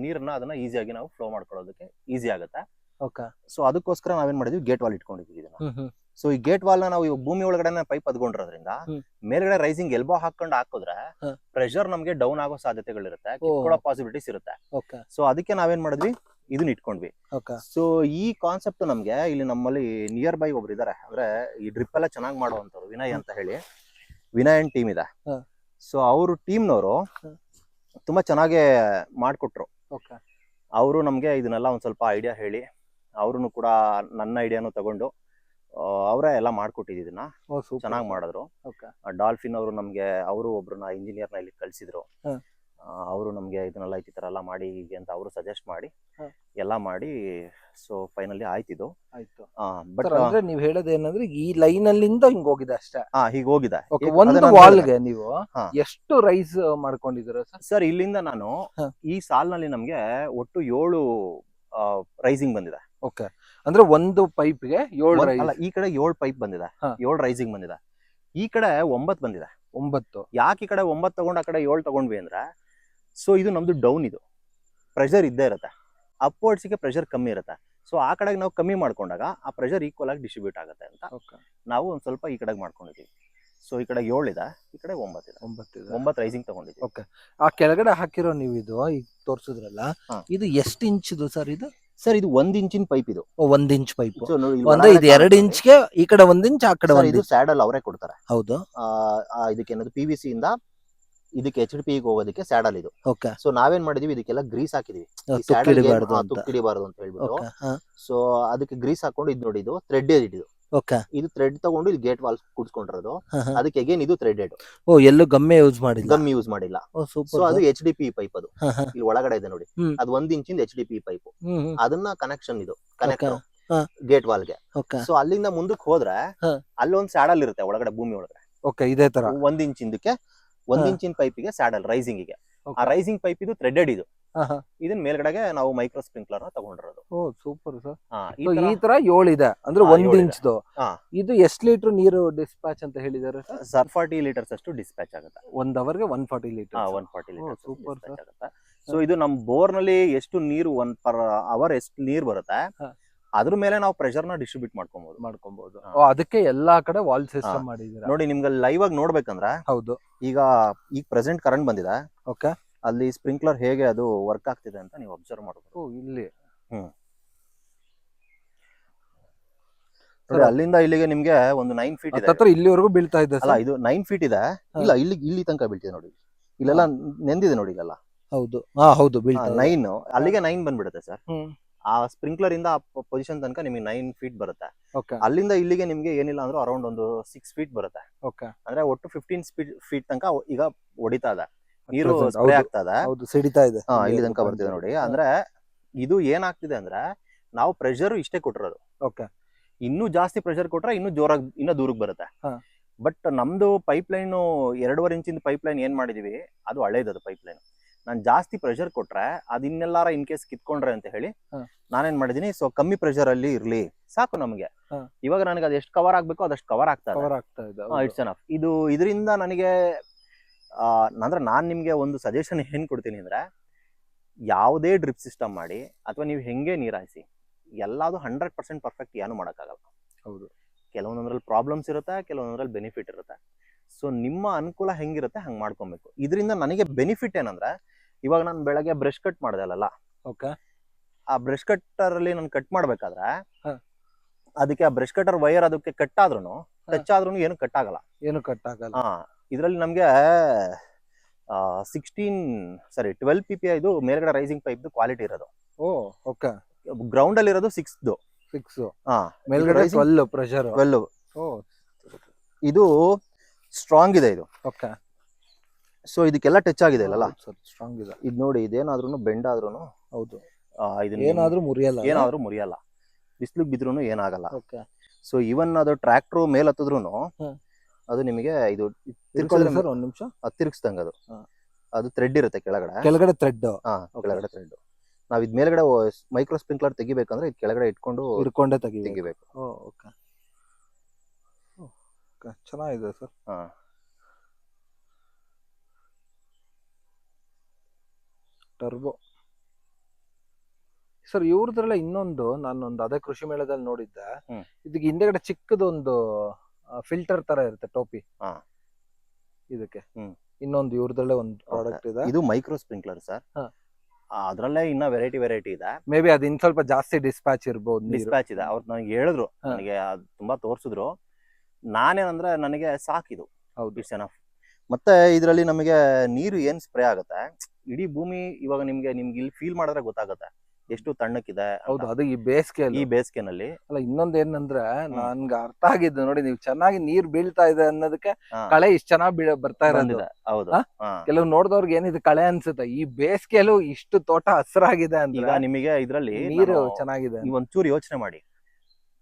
ನೀರನ್ನ ಅದನ್ನ ಈಸಿಯಾಗಿ ನಾವು ಫ್ಲೋ ಮಾಡ್ಕೊಳ್ಳೋದಕ್ಕೆ ಈಸಿ ಆಗುತ್ತೆ. ಸೊ ಅದಕ್ಕೋಸ್ಕರ ನಾವೇನ್ ಮಾಡಿದ್ವಿ, ಗೇಟ್ ವಾಲ್ ಇಟ್ಕೊಂಡಿದ್ವಿ ಇದನ್ನ. ಸೊ ಈ ಗೇಟ್ ವಾಲ್ ನ ನಾವು ಭೂಮಿ ಒಳಗಡೆ ಪೈಪ್ ಅದ್ಕೊಂಡಿರೋದ್ರಿಂದ ಮೇಲ್ಗಡೆ ರೈಸಿಂಗ್ ಎಲ್ಬೋ ಹಾಕಿದ್ರೆ ಪ್ರೆಷರ್ ನಮ್ಗೆ ಡೌನ್ ಆಗೋ ಸಾಧ್ಯತೆಗಳಿರುತ್ತೆ, ಕಿತ್ಕೊಳ್ಳೋ ಪಾಸಿಬಿಲಿಟೀಸ್ ಇರುತ್ತೆ. ಸೊ ಅದಕ್ಕೆ ನಾವೇನ್ ಮಾಡಿದ್ವಿ, ಇದನ್ನ ಇಟ್ಕೊಂಡ್ವಿ. ಸೊ ಈ ಕಾನ್ಸೆಪ್ಟ್ ನಮ್ಗೆ ಇಲ್ಲಿ ನಮ್ಮಲ್ಲಿ ನಿಯರ್ ಬೈ ಒಬ್ರು ಇದಾರೆ, ಅಂದ್ರೆ ಈ ಡ್ರಿಪ್ ಎಲ್ಲ ಚೆನ್ನಾಗಿ ಮಾಡುವಂತವ್ರು, ವಿನಯ್ ಅಂತ ಹೇಳಿ, ವಿನಯ್ ಅಂಡ್ ಟೀಮ್ ಇದೆ. ಸೊ ಅವ್ರ ಟೀಮ್ನವರು ತುಂಬಾ ಚೆನ್ನಾಗಿ ಮಾಡ್ಕೊಟ್ರು. ಅವರು ನಮ್ಗೆ ಇದನ್ನೆಲ್ಲ ಒಂದ್ ಸ್ವಲ್ಪ ಐಡಿಯಾ ಹೇಳಿ, ಅವ್ರು ಕೂಡ ನನ್ನ ಐಡಿಯಾನು ತಗೊಂಡು ಅವರೇ ಎಲ್ಲ ಮಾಡ್ಕೊಟ್ಟಿದ್ದು ಇದನ್ನ ಚೆನ್ನಾಗಿ ಮಾಡಿದ್ರು. ಡಾಲ್ಫಿನ್ ಅವರು ನಮ್ಗೆ, ಅವರು ಒಬ್ರನ್ನ ಇಂಜಿನಿಯರ್ನ ಇಲ್ಲಿ ಕಳ್ಸಿದ್ರು. ಅವರು ನಮ್ಗೆ ಇದನ್ನೆಲ್ಲ ಈ ತರ ಎಲ್ಲ ಮಾಡಿ ಹೀಗೆ ಅಂತ ಅವರು ಸಜೆಸ್ಟ್ ಮಾಡಿ ಎಲ್ಲ ಮಾಡಿ ಸೊ ಫೈನಲಿ ಆಯ್ತಿದ್ದು. ಬಟ್ ಅಂದ್ರೆ ನೀವು ಹೇಳೋದು ಏನಂದ್ರೆ, ಈ ಲೈನ್ ಅಲ್ಲಿಂದ ಹಿಂಗ್ ಹೋಗಿದೆ ಅಷ್ಟೇ. ಹೀಗೆ ಹೋಗಿದೆ. ಒಂದು ವಾಲ್ಗೆ ನೀವು ಎಷ್ಟು ರೈಸ್ ಮಾಡ್ಕೊಂಡಿದ್ದೀರಾ ಸರ್? ಇಲ್ಲಿಂದ ನಾನು ಈ ಸಾಲ್ನಲ್ಲಿ ನಮ್ಗೆ ಒಟ್ಟು 7 ರೈಸಿಂಗ್ ಬಂದಿದೆ. ಓಕೆ. ಅಂದ್ರೆ ಒಂದು ಪೈಪ್ಗೆ 7 ಅಲ್ಲ, ಈ ಕಡೆ 7 ಪೈಪ್ ಬಂದಿದೆ, 7 ರೈಸಿಂಗ್ ಬಂದಿದೆ. ಈ ಕಡೆ 9 ಬಂದಿದೆ. 9 ಯಾಕೆ ಈ ಕಡೆ 9 ತಗೊಂಡು ಆ ಕಡೆ 7 ತಗೊಂಡ್ವಿ ಅಂದ್ರೆ, ಸೊ ಇದು ನಮ್ದು ಡೌನ್, ಇದು ಪ್ರೆಷರ್ ಇದ್ದೇ ಇರುತ್ತೆ. ಅಪ್ವರ್ಡ್ಸ್ಗೆ ಪ್ರೆಷರ್ ಕಮ್ಮಿ ಇರುತ್ತೆ. ಸೊ ಆ ಕಡೆಗೆ ನಾವು ಕಮ್ಮಿ ಮಾಡ್ಕೊಂಡಾಗ ಆ ಪ್ರೆಷರ್ ಈಕ್ವಲ್ ಆಗಿ ಡಿಸ್ಟ್ರಿಬ್ಯೂಟ್ ಆಗುತ್ತೆ ಅಂತ ನಾವು ಒಂದ್ ಸ್ವಲ್ಪ ಈ ಕಡೆಗೆ ಮಾಡ್ಕೊಂಡಿದೀವಿ. ಸೊ ಈ ಕಡೆ 7 ಇದೆ, ಈ ಕಡೆ 9 ಇದೆ. 9 ರೈಸಿಂಗ್ ತಗೊಂಡಿದ್ದೀವಿ. ಓಕೆ. ಆ ಕೆಳಗಡೆ ಹಾಕಿರೋ ನೀವು ಇದು ಈಗ ತೋರ್ಸಿದ್ರಲ್ಲ, ಇದು ಎಷ್ಟು ಇಂಚ್ದು ಸರ್? ಇದು ಸರ್ ಇದು 1 ಇಂಚಿನ ಪೈಪ್ ಇದು. 1 ಇಂಚ್ ಪೈಪ್. ಸೊ ನೋಡಿ ಇಲ್ಲಿ ಅಂದ್ರೆ ಇದು 2 ಇಂಚ್ಗೆ ಈ ಕಡೆ 1 ಇಂಚ್ ಆ ಕಡೆ 1 ಇದು ಇಂಚ್. ಸ್ಯಾಡಲ್ ಅವರೇ ಕೊಡ್ತಾರೆ. ಹೌದು. ಇದಕ್ಕೆ ಏನದು PVC ಇಂದ ಇದಕ್ಕೆ HDPE ಹೋಗೋದಕ್ಕೆ ಸ್ಯಾಡಲ್ ಇದು. ಓಕೆ. ಸೊ ನಾವೇನ್ ಮಾಡಿದೀವಿ ಇದಕ್ಕೆಲ್ಲ ಗ್ರೀಸ್ ಹಾಕಿದೀವಿ. ತುಕ್ಕಿಡಿಬಾರ್ದು ಅಂತ ಹೇಳ್ಬಿಟ್ಟು. ಸೊ ಅದಕ್ಕೆ ಗ್ರೀಸ್ ಹಾಕೊಂಡು ಇದು ನೋಡಿ ಇದು ಥ್ರೆಡ್ ಇದು. ಓಕೆ. ಇದು ಥ್ರೆಡ್ ತಗೊಂಡು ಇಲ್ಲಿ ಗೇಟ್ ವಾಲ್ ಕೂಡ್ಸ್ಕೊಂಡಿರೋದು. ಅದಕ್ಕೆ ಅಗೇನ್ ಇದು ಥ್ರೆಡೆಡ್. ಎಲ್ಲೂ ಗಮ್ಮೆ ಯೂಸ್ ಮಾಡಿಲ್ಲ. ಗಮ್ ಯೂಸ್ ಮಾಡಿಲ್ಲ. ಸೊ ಅದು HDPE ಪೈಪ್ ಅದು. ಇಲ್ಲಿ ಒಳಗಡೆ ಇದೆ ನೋಡಿ. ಅದು 1 ಇಂಚಿಂದ HDPE ಪೈಪ್. ಅದನ್ನ ಕನೆಕ್ಷನ್ ಇದು ಕನೆಕ್ಟರ್ ಗೇಟ್ ವಾಲ್ಗೆ. ಸೊ ಅಲ್ಲಿಂದ ಮುಂದಕ್ಕೆ ಹೋದ್ರೆ ಅಲ್ಲೊಂದು ಸ್ಯಾಡಲ್ ಇರುತ್ತೆ ಒಳಗಡೆ ಭೂಮಿ ಒಳಗಡೆ. ಓಕೆ. ಇದೇ ತರ 1 ಇಂಚಿಂದಕ್ಕೆ 1 ಇಂಚಿನ ಪೈಪಿಗೆ ಸ್ಯಾಡಲ್ ರೈಸಿಂಗ್ ಗೆ. ಆ ರೈಸಿಂಗ್ ಪೈಪ್ ಇದು ಥ್ರೆಡೆಡ್ ಇದು. ಇದನ್ ಮೇಲ್ಗಡೆಗೆ ನಾವು ಮೈಕ್ರೋ ಸ್ಪ್ರಿಂಕ್ಲರ್ ನ ತಗೊಂಡಿರೋದು. Super sir. ಈ ತರ 7 ಇದೆ ಅಂದ್ರೆ 1 ಇಂಚ್ದು. ಇದು ಎಷ್ಟು ಲೀಟರ್ ನೀರು ಡಿಸ್ಪ್ಯಾಚ್ ಅಂತ ಹೇಳಿದಾರೆ ಸರ್? 40 ಲೀಟರ್ಸ್ ಅಷ್ಟು ಡಿಸ್ಪ್ಯಾಚ್ ಆಗುತ್ತೆ 1 ಅವರ್ಗೆ. 140 ಲೀಟರ್. 140 ಲೀಟರ್ ಸೂಪರ್ ಆಗುತ್ತೆ. ಸೊ ಇದು ನಮ್ ಬೋರ್ ನಲ್ಲಿ ಎಷ್ಟು ನೀರು 1 ಪರ್ ಅವರ್ ಎಷ್ಟು ನೀರು ಬರುತ್ತೆ ಅದ್ರ ಮೇಲೆ ನಾವು ಪ್ರೆಷರ್ ನ ಡಿಸ್ಟ್ರಿಬ್ಯೂಟ್ ಮಾಡ್ಕೊಬಹುದು. ಅದಕ್ಕೆ ಎಲ್ಲಾ ಕಡೆ ವಾಲ್ ಸಿಸ್ಟಮ್ ಮಾಡಿದೀರಾ ನೋಡಿ. ನಿಮ್ಗೆ ಲೈವ್ ಆಗಿ ನೋಡ್ಬೇಕಂದ್ರೆ ಹೌದು. ಈಗ ಪ್ರೆಸೆಂಟ್ ಕರೆಂಟ್ ಬಂದಿದೆ. ಓಕೆ. ಅಲ್ಲಿ ಸ್ಪ್ರಿಂಕ್ಲರ್ ಹೇಗೆ ಅದು ವರ್ಕ್ ಆಗ್ತಿದೆ ಅಂತ ನೀವು ಅಬ್ಸರ್ವ್ ಮಾಡಬಹುದು. ಇಲ್ಲಿ ಅಲ್ಲಿಂದ ಇಲ್ಲಿಗೆ ನಿಮ್ಗೆ ಒಂದು 9 ಫೀಟ್ ಇದೆ. ಇಲ್ಲಿವರೆಗೂ ಬೀಳ್ತಾ ಇದೆ. ಅಲ್ಲ ಇದು 9 ಫೀಟ್ ಇದೆ. ಇಲ್ಲ ಇಲ್ಲಿ ತನಕ ಬೀಳ್ತಿದೆ ನೋಡಿ. ಇಲ್ಲೆಲ್ಲ ನೆಂದಿದೆ ನೋಡಿ. ಇಲ್ಲೆಲ್ಲ ಹೌದು. ಹೌದು 9 ಅಲ್ಲಿಗೆ 9 ಬಂದ್ಬಿಡುತ್ತೆ ಸರ್. ಆ ಸ್ಪ್ರಿಂಕ್ಲರ್ ಇಂದ ಪೊಸಿಷನ್ ತನಕ ನಿಮಗೆ 9 ಫೀಟ್ ಬರುತ್ತೆ. ಅಲ್ಲಿಂದ ಇಲ್ಲಿಗೆ ನಿಮ್ಗೆ ಏನಿಲ್ಲ ಅಂದ್ರೆ ಅರೌಂಡ್ ಒಂದು 6 ಫೀಟ್ ಬರುತ್ತೆ. ಅಂದ್ರೆ ಒಟ್ಟು 15 ಫೀಟ್ ತನಕ ಈಗ ಹೊಡಿತಾ ಇದೆ ನೀರು, ಸ್ಪ್ರೇ ಆಗ್ತಾ ಇದೆ. ಸಿಡಿತಾ ಇದೆ. ಇಲ್ಲಿ ತನಕ ಬರ್ತಿದೆ ನೋಡಿ. ಅಂದ್ರೆ ಇದು ಏನಾಗ್ತಿದೆ ಅಂದ್ರೆ ನಾವು ಪ್ರೆಷರ್ ಇಷ್ಟೇ ಕೊಟ್ಟಿರೋದು. ಇನ್ನೂ ಜಾಸ್ತಿ ಪ್ರೆಷರ್ ಕೊಟ್ರೆ ಇನ್ನೂ ಜೋರಾಗಿ ಇನ್ನೂ ದೂರಕ್ಕೆ ಬರುತ್ತೆ. ಬಟ್ ನಮ್ದು ಪೈಪ್ ಲೈನ್ 2.5 ಇಂಚಿನ ಪೈಪ್ ಲೈನ್ ಏನ್ ಮಾಡಿದೀವಿ ಅದು ಹಳೇದದು ಪೈಪ್ ಲೈನ್. ನಾನು ಜಾಸ್ತಿ ಪ್ರೆಷರ್ ಕೊಟ್ರೆ ಅದ್ ಇನ್ನೆಲ್ಲಾರ ಇನ್ ಕೇಸ್ ಕಿತ್ಕೊಂಡ್ರೆ ಅಂತ ಹೇಳಿ ನಾನೇನ್ ಮಾಡಿದೀನಿ, ಸೊ ಕಮ್ಮಿ ಪ್ರೆಷರ್ ಅಲ್ಲಿ ಇರ್ಲಿ ಸಾಕು ನಮ್ಗೆ. ಇವಾಗ ನನಗೆ ಅದು ಎಷ್ಟು ಕವರ್ ಆಗ್ಬೇಕು ಅದಷ್ಟು ಕವರ್ ಆಗ್ತಾ ಇದೆ. It's enough. ಇದರಿಂದ ನನಗೆ ಅಂದ್ರೆ ನಾನ್ ನಿಮ್ಗೆ ಒಂದು ಸಜೆಷನ್ ಏನ್ ಕೊಡ್ತೀನಿ ಅಂದ್ರೆ, ಯಾವುದೇ ಡ್ರಿಪ್ ಸಿಸ್ಟಮ್ ಮಾಡಿ ಅಥವಾ ನೀವು ಹೆಂಗೆ ನೀರಾಯಿಸಿ ಎಲ್ಲಾದು 100% ಪರ್ಫೆಕ್ಟ್ ಏನು ಮಾಡೋಕ್ಕಾಗಲ್ಲ. ಹೌದು. ಕೆಲವೊಂದ್ರಲ್ಲಿ ಪ್ರಾಬ್ಲಮ್ಸ್ ಇರುತ್ತೆ, ಕೆಲವೊಂದ್ರಲ್ಲಿ ಬೆನಿಫಿಟ್ ಇರುತ್ತೆ. ಸೊ ನಿಮ್ಮ ಅನುಕೂಲ ಹೆಂಗಿರುತ್ತೆ ಹಂಗ್ ಮಾಡ್ಕೊಬೇಕು. ಇದರಿಂದ ನನಗೆ ಬೆನಿಫಿಟ್ ಏನಂದ್ರೆ, ಇವಾಗ ನಾನು ಬೆಳಗ್ಗೆ ಬ್ರಷ್ ಕಟ್ ಮಾಡ್ದೆ ಅಲ್ಲ, ಆ ಬ್ರಷ್ ಕಟ್ಟರ್ ಅಲ್ಲಿ ನಾನು ಕಟ್ ಮಾಡ್ಬೇಕಾದ್ರೆ ಅದಕ್ಕೆ ಆ ಬ್ರಷ್ ಕಟರ್ ವೈರ್ ಅದಕ್ಕೆ ಕಟ್ ಆದ್ರೂ ಟಚ್ ಆದ್ರೂ ಏನು ಕಟ್ ಆಗಲ್ಲ. ಇದ್ರಲ್ಲಿ ನಮ್ಗೆ 12 PPI ಇದು ಮೇಲ್ಗಡೆ ರೈಸಿಂಗ್ ಪೈಪ್ ಕ್ವಾಲಿಟಿ ಇರೋದು. ಗ್ರೌಂಡ್ ಅಲ್ಲಿ ಇರೋದು 6 ಮೇಲ್ಗಡೆ 12 ಪ್ರೆಷರ್. ಇದು ಸ್ಟ್ರಾಂಗ್ ಇದೆ ಇದು. ಸೊ ಇದಕ್ಕೆಲ್ಲ ಟಚ್ ಆಗಿದೆ ಅಲ್ಲ, ಸ್ಟ್ರಾಂಗ್ ಇದೆ. ಇದು ನೋಡಿ, ಇದೇನಾದ್ರೂ ಬೆಂಡ್ ಆದ್ರೂ ಹೌದು ಏನಾದ್ರೂ ಮುರಿಯಲ್ಲ, ಬಿಸ್ಲಿಗೆ ಬಿದ್ರೂ ಏನಾಗಲ್ಲ. ಸೊ ಇವನ್ ಅದು ಟ್ರ್ಯಾಕ್ಟರ್ ಮೇಲ್ ಹತ್ತಿದ್ರು ಅದು ನಿಮಗೆ ಇದು ಒಂದ್ ನಿಮಿಷ ತಿರುಗಿಸ್ದಂಗ ಅದು ಥ್ರೆಡ್ ಇರುತ್ತೆ ಕೆಳಗಡೆ ಥ್ರೆಡ್. ಕೆಳಗಡೆ ಥ್ರೆಡ್. ನಾವ್ ಇದ್ ಮೇಲ್ಗಡೆ ಮೈಕ್ರೋ ಸ್ಪ್ರಿಂಕ್ಲರ್ ತೆಗಿಬೇಕಂದ್ರೆ ಇದು ಕೆಳಗಡೆ ಇಟ್ಕೊಂಡೇ ತೆಗಿಬೇಕು. ಚೆನ್ನಾಗಿದೆ ಸರ್. Turbo sir. ಇವ್ರದ್ರಲ್ಲ ಇನ್ನೊಂದು ನಾನೊಂದು ಅದೇ ಕೃಷಿ ಮೇಳದಲ್ಲಿ ನೋಡಿದ್ದೆ, ಇದಕ್ಕೆ ಹಿಂದೆಗಡೆ ಚಿಕ್ಕದೊಂದು ಫಿಲ್ಟರ್ ತರ ಇರುತ್ತೆ ಟೋಪಿ. ಇದಕ್ಕೆ ಇನ್ನೊಂದು ಇವ್ರದ್ರಲ್ಲೇ ಒಂದು ಪ್ರಾಡಕ್ಟ್ ಇದೆ. ಇದು ಮೈಕ್ರೋ ಸ್ಪ್ರಿಂಕ್ಲರ್ ಸರ್. ಅದ್ರಲ್ಲೇ ಇನ್ನ ವೆರೈಟಿ ಇದೆ. ಮೇ ಬಿ ಅದು ಇನ್ ಸ್ವಲ್ಪ ಜಾಸ್ತಿ ಡಿಸ್ಪ್ಯಾಚ್ ಇರ್ಬೋದು. ಡಿಸ್ಪ್ಯಾಚ್ ಇದೆ. ಅವ್ರು ನನಗೆ ಹೇಳಿದ್ರು, ನನಗೆ ತುಂಬಾ ತೋರ್ಸಿದ್ರು. ನಾನೇನಂದ್ರೆ ನನಗೆ ಸಾಕಿದು. ಹೌದು, ಇಟ್ಸ್ ಎನಫ್. ಮತ್ತೆ ಇದರಲ್ಲಿ ನಮಗೆ ನೀರು ಏನ್ ಸ್ಪ್ರೇ ಆಗುತ್ತೆ, ಇಡೀ ಭೂಮಿ ಇವಾಗ ನಿಮ್ಗೆ ಇಲ್ಲಿ ಫೀಲ್ ಮಾಡಿದ್ರೆ ಗೊತ್ತಾಗುತ್ತೆ ಎಷ್ಟು ತಣ್ಣಕ್ಕಿದೆ. ಹೌದು, ಅದು ಈ ಬೇಸಿಗೆನಲ್ಲಿ. ಅಲ್ಲ, ಇನ್ನೊಂದ್ ಏನಂದ್ರೆ ನನ್ಗೆ ಅರ್ಥ ಆಗಿದ್ದು ನೋಡಿ, ನೀವು ಚೆನ್ನಾಗಿ ನೀರ್ ಬೀಳ್ತಾ ಇದೆ ಅನ್ನೋದಕ್ಕೆ ಕಳೆ ಇಷ್ಟ ಚೆನ್ನಾಗಿ ಬರ್ತಾ ಇರೋದು. ಹೌದು, ಕೆಲವು ನೋಡಿದವ್ರಿಗೆ ಏನಿದೆ ಕಳೆ ಅನ್ಸುತ್ತೆ. ಈ ಬೇಸಿಗೆಯಲ್ಲೂ ಇಷ್ಟು ತೋಟ ಹಸಿರಾಗಿದೆ ಅಂತ. ಈಗ ನಿಮಗೆ ಇದ್ರಲ್ಲಿ ನೀರು ಚೆನ್ನಾಗಿದೆ. ನೀವು ಒಂಚೂರು ಯೋಚನೆ ಮಾಡಿ.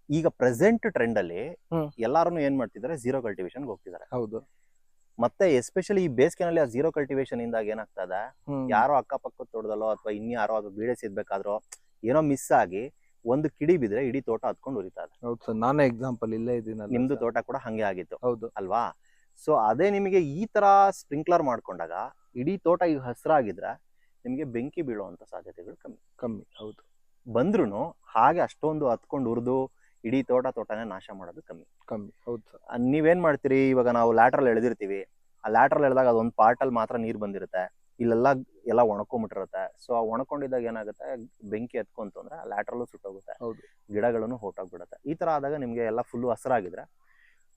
ಈಗ ಪ್ರೆಸೆಂಟ್ ಟ್ರೆಂಡ್ ಅಲ್ಲಿ ಎಲ್ಲಾರು ಏನ್ ಮಾಡ್ತಿದ್ದಾರೆ, ಝೀರೋ ಕಲ್ಟಿವೇಶನ್ ಹೋಗ್ತಿದ್ದಾರೆ. ಹೌದು. ಮತ್ತೆ ಎಸ್ಪೆಷಲಿ ಈ ಬೇಸಿಗೆನಲ್ಲಿ ಆ ಝೀರೋ ಕಲ್ಟಿವೇಶನ್ ಇಂದಾಗ ಏನಾಗ್ತದೆ, ಯಾರೋ ಅಕ್ಕಪಕ್ಕ ತೋಟದಲ್ಲೋ ಅಥವಾ ಇನ್ಯಾರೋ ಅದು ಬೀಳೆ ಸಿಗ್ಬೇಕಾದ್ರೋ ಏನೋ ಮಿಸ್ ಆಗಿ ಒಂದು ಕಿಡಿ ಬಿದ್ರೆ ಇಡೀ ತೋಟ ಹತ್ಕೊಂಡು ಉರಿತಾ ಇದೆ. ಹೌದು ಸರ್, ನಾನೇ ಎಕ್ಸಾಂಪಲ್ ಇಲ್ಲೇ ಇದ್ದೀನಿ. ನಿಮ್ದು ತೋಟ ಕೂಡ ಹಂಗೆ ಆಗಿತ್ತು. ಹೌದು ಅಲ್ವಾ? ಸೊ ಅದೇ ನಿಮಗೆ ಈ ತರ ಸ್ಪ್ರಿಂಕ್ಲರ್ ಮಾಡ್ಕೊಂಡಾಗ ಇಡೀ ತೋಟ ಈಗ ಹಸಿರಾಗಿದ್ರೆ ನಿಮ್ಗೆ ಬೆಂಕಿ ಬೀಳುವಂತ ಸಾಧ್ಯತೆಗಳು ಕಮ್ಮಿ. ಹೌದು. ಬಂದ್ರು ಹಾಗೆ ಅಷ್ಟೊಂದು ಹತ್ಕೊಂಡು ಉರಿದು ಇಡೀ ತೋಟನೇ ನಾಶ ಮಾಡೋದು ಕಮ್ಮಿ. ಹೌದು ಸರ್. ನೀವೇನ್ ಮಾಡ್ತೀರಿ, ಇವಾಗ ನಾವು ಲ್ಯಾಟ್ರಲ್ ಎಳೆದಿರ್ತೀವಿ. ಆ ಲ್ಯಾಟ್ರಲ್ ಎಳೆದಾಗ ಅದೊಂದು ಪಾರ್ಟ್ ಅಲ್ಲಿ ಮಾತ್ರ ನೀರ್ ಬಂದಿರುತ್ತೆ, ಇಲ್ಲೆಲ್ಲ ಎಲ್ಲ ಒಣಕೊಂಬಿಟ್ಟಿರುತ್ತೆ. ಸೊ ಆ ಒಣಕೊಂಡಿದ್ದಾಗ ಏನಾಗುತ್ತೆ, ಬೆಂಕಿ ಎತ್ಕೊಂತು ಅಂದ್ರೆ ಲ್ಯಾಟ್ರಲ್ಲು ಸುಟ್ಟೋಗುತ್ತೆ, ಹೌದು. ಗಿಡಗಳನ್ನು ಹೊರಟೋಗ್ಬಿಡುತ್ತೆ. ಈ ಥರ ಆದಾಗ ನಿಮಗೆ ಎಲ್ಲ ಫುಲ್ಲು ಹಸಿರಾಗಿದ್ರೆ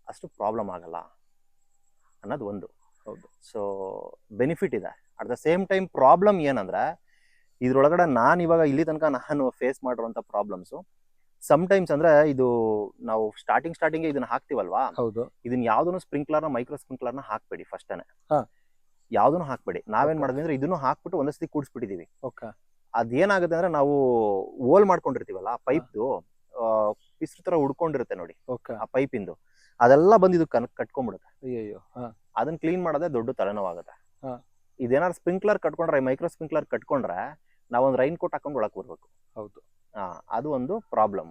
ಅಷ್ಟು ಪ್ರಾಬ್ಲಮ್ ಆಗಲ್ಲ ಅನ್ನೋದು ಒಂದು. ಹೌದು. ಸೊ ಬೆನಿಫಿಟ್ ಇದೆ. At the same time problem ಏನಂದ್ರೆ, ಇದ್ರೊಳಗಡೆ ನಾನು ಇವಾಗ ಇಲ್ಲಿ ತನಕ ನಾನು ಫೇಸ್ ಮಾಡಿರುವಂಥ ಪ್ರಾಬ್ಲಮ್ಸು ಸಮ್ಟೈಮ್ಸ್ ಅಂದ್ರೆ, ಇದು ನಾವು ಸ್ಟಾರ್ಟಿಂಗ್ ಇದನ್ನ ಹಾಕ್ತಿವಲ್ವಾ, ಹೌದು. ಇದನ್ನ ಯಾವ್ದನ್ನು ಸ್ಪ್ರಿಂಕ್ಲರ್ನ ಮೈಕ್ರೋ ಸ್ಪ್ರಿಂಕ್ಲರ್ನ ಹಾಕ್ಬೇಡಿ ಫಸ್ಟೇನೆ. ಹಾ. ಯಾವ್ದನ್ನು ಹಾಕ್ಬೇಡಿ. ನಾವೇನ್ Okay. ಮಾಡಿದ್ವಿ ಅಂದ್ರೆ ಇದನ್ನು ಹಾಕ್ಬಿಟ್ಟು ಒಂದೊಂದ್ಸತಿ ಕೂಡಿಸ್ಬಿಟ್ಟಿದೀವಿ. ಓಕೆ. ಅದೇನಾಗುತ್ತೆ ಅಂದ್ರೆ, ನಾವು ಓಲ್ ಮಾಡ್ಕೊಂಡಿರ್ತೀವಲ್ಲ ಪೈಪ್ದು, ಪಿಸ್ರು ತರ ಉಡ್ಕೊಂಡಿರುತ್ತೆ ನೋಡಿ ಓಕೆ. ಆ ಪೈಪಿಂದು, ಅದೆಲ್ಲ ಬಂದು ಇದು ಕಟ್ಕೊಂಡ್ಬಿಡುತ್ತೆ. ಅಯ್ಯಯ್ಯೋ. ಹಾ. ಅದನ್ನ ಕ್ಲೀನ್ ಮಾಡೋದೇ ದೊಡ್ಡ ತಲೆನೋವಾಗುತ್ತೆ. ಹಾ. ಇದೇನಾದ್ರು ಸ್ಪ್ರಿಂಕ್ಲರ್ ಕಟ್ಕೊಂಡ್ರೆ, ಮೈಕ್ರೋ ಸ್ಪ್ರಿಂಕ್ಲರ್ ಕಟ್ಕೊಂಡ್ರೆ, ನಾವೊಂದು ರೈನ್ ಕೋಟ್ ಹಾಕೊಂಡು ಒಳಗೆ ಬರ್ಬೇಕು. ಹೌದು. ಅದು ಒಂದು ಪ್ರಾಬ್ಲಮ್.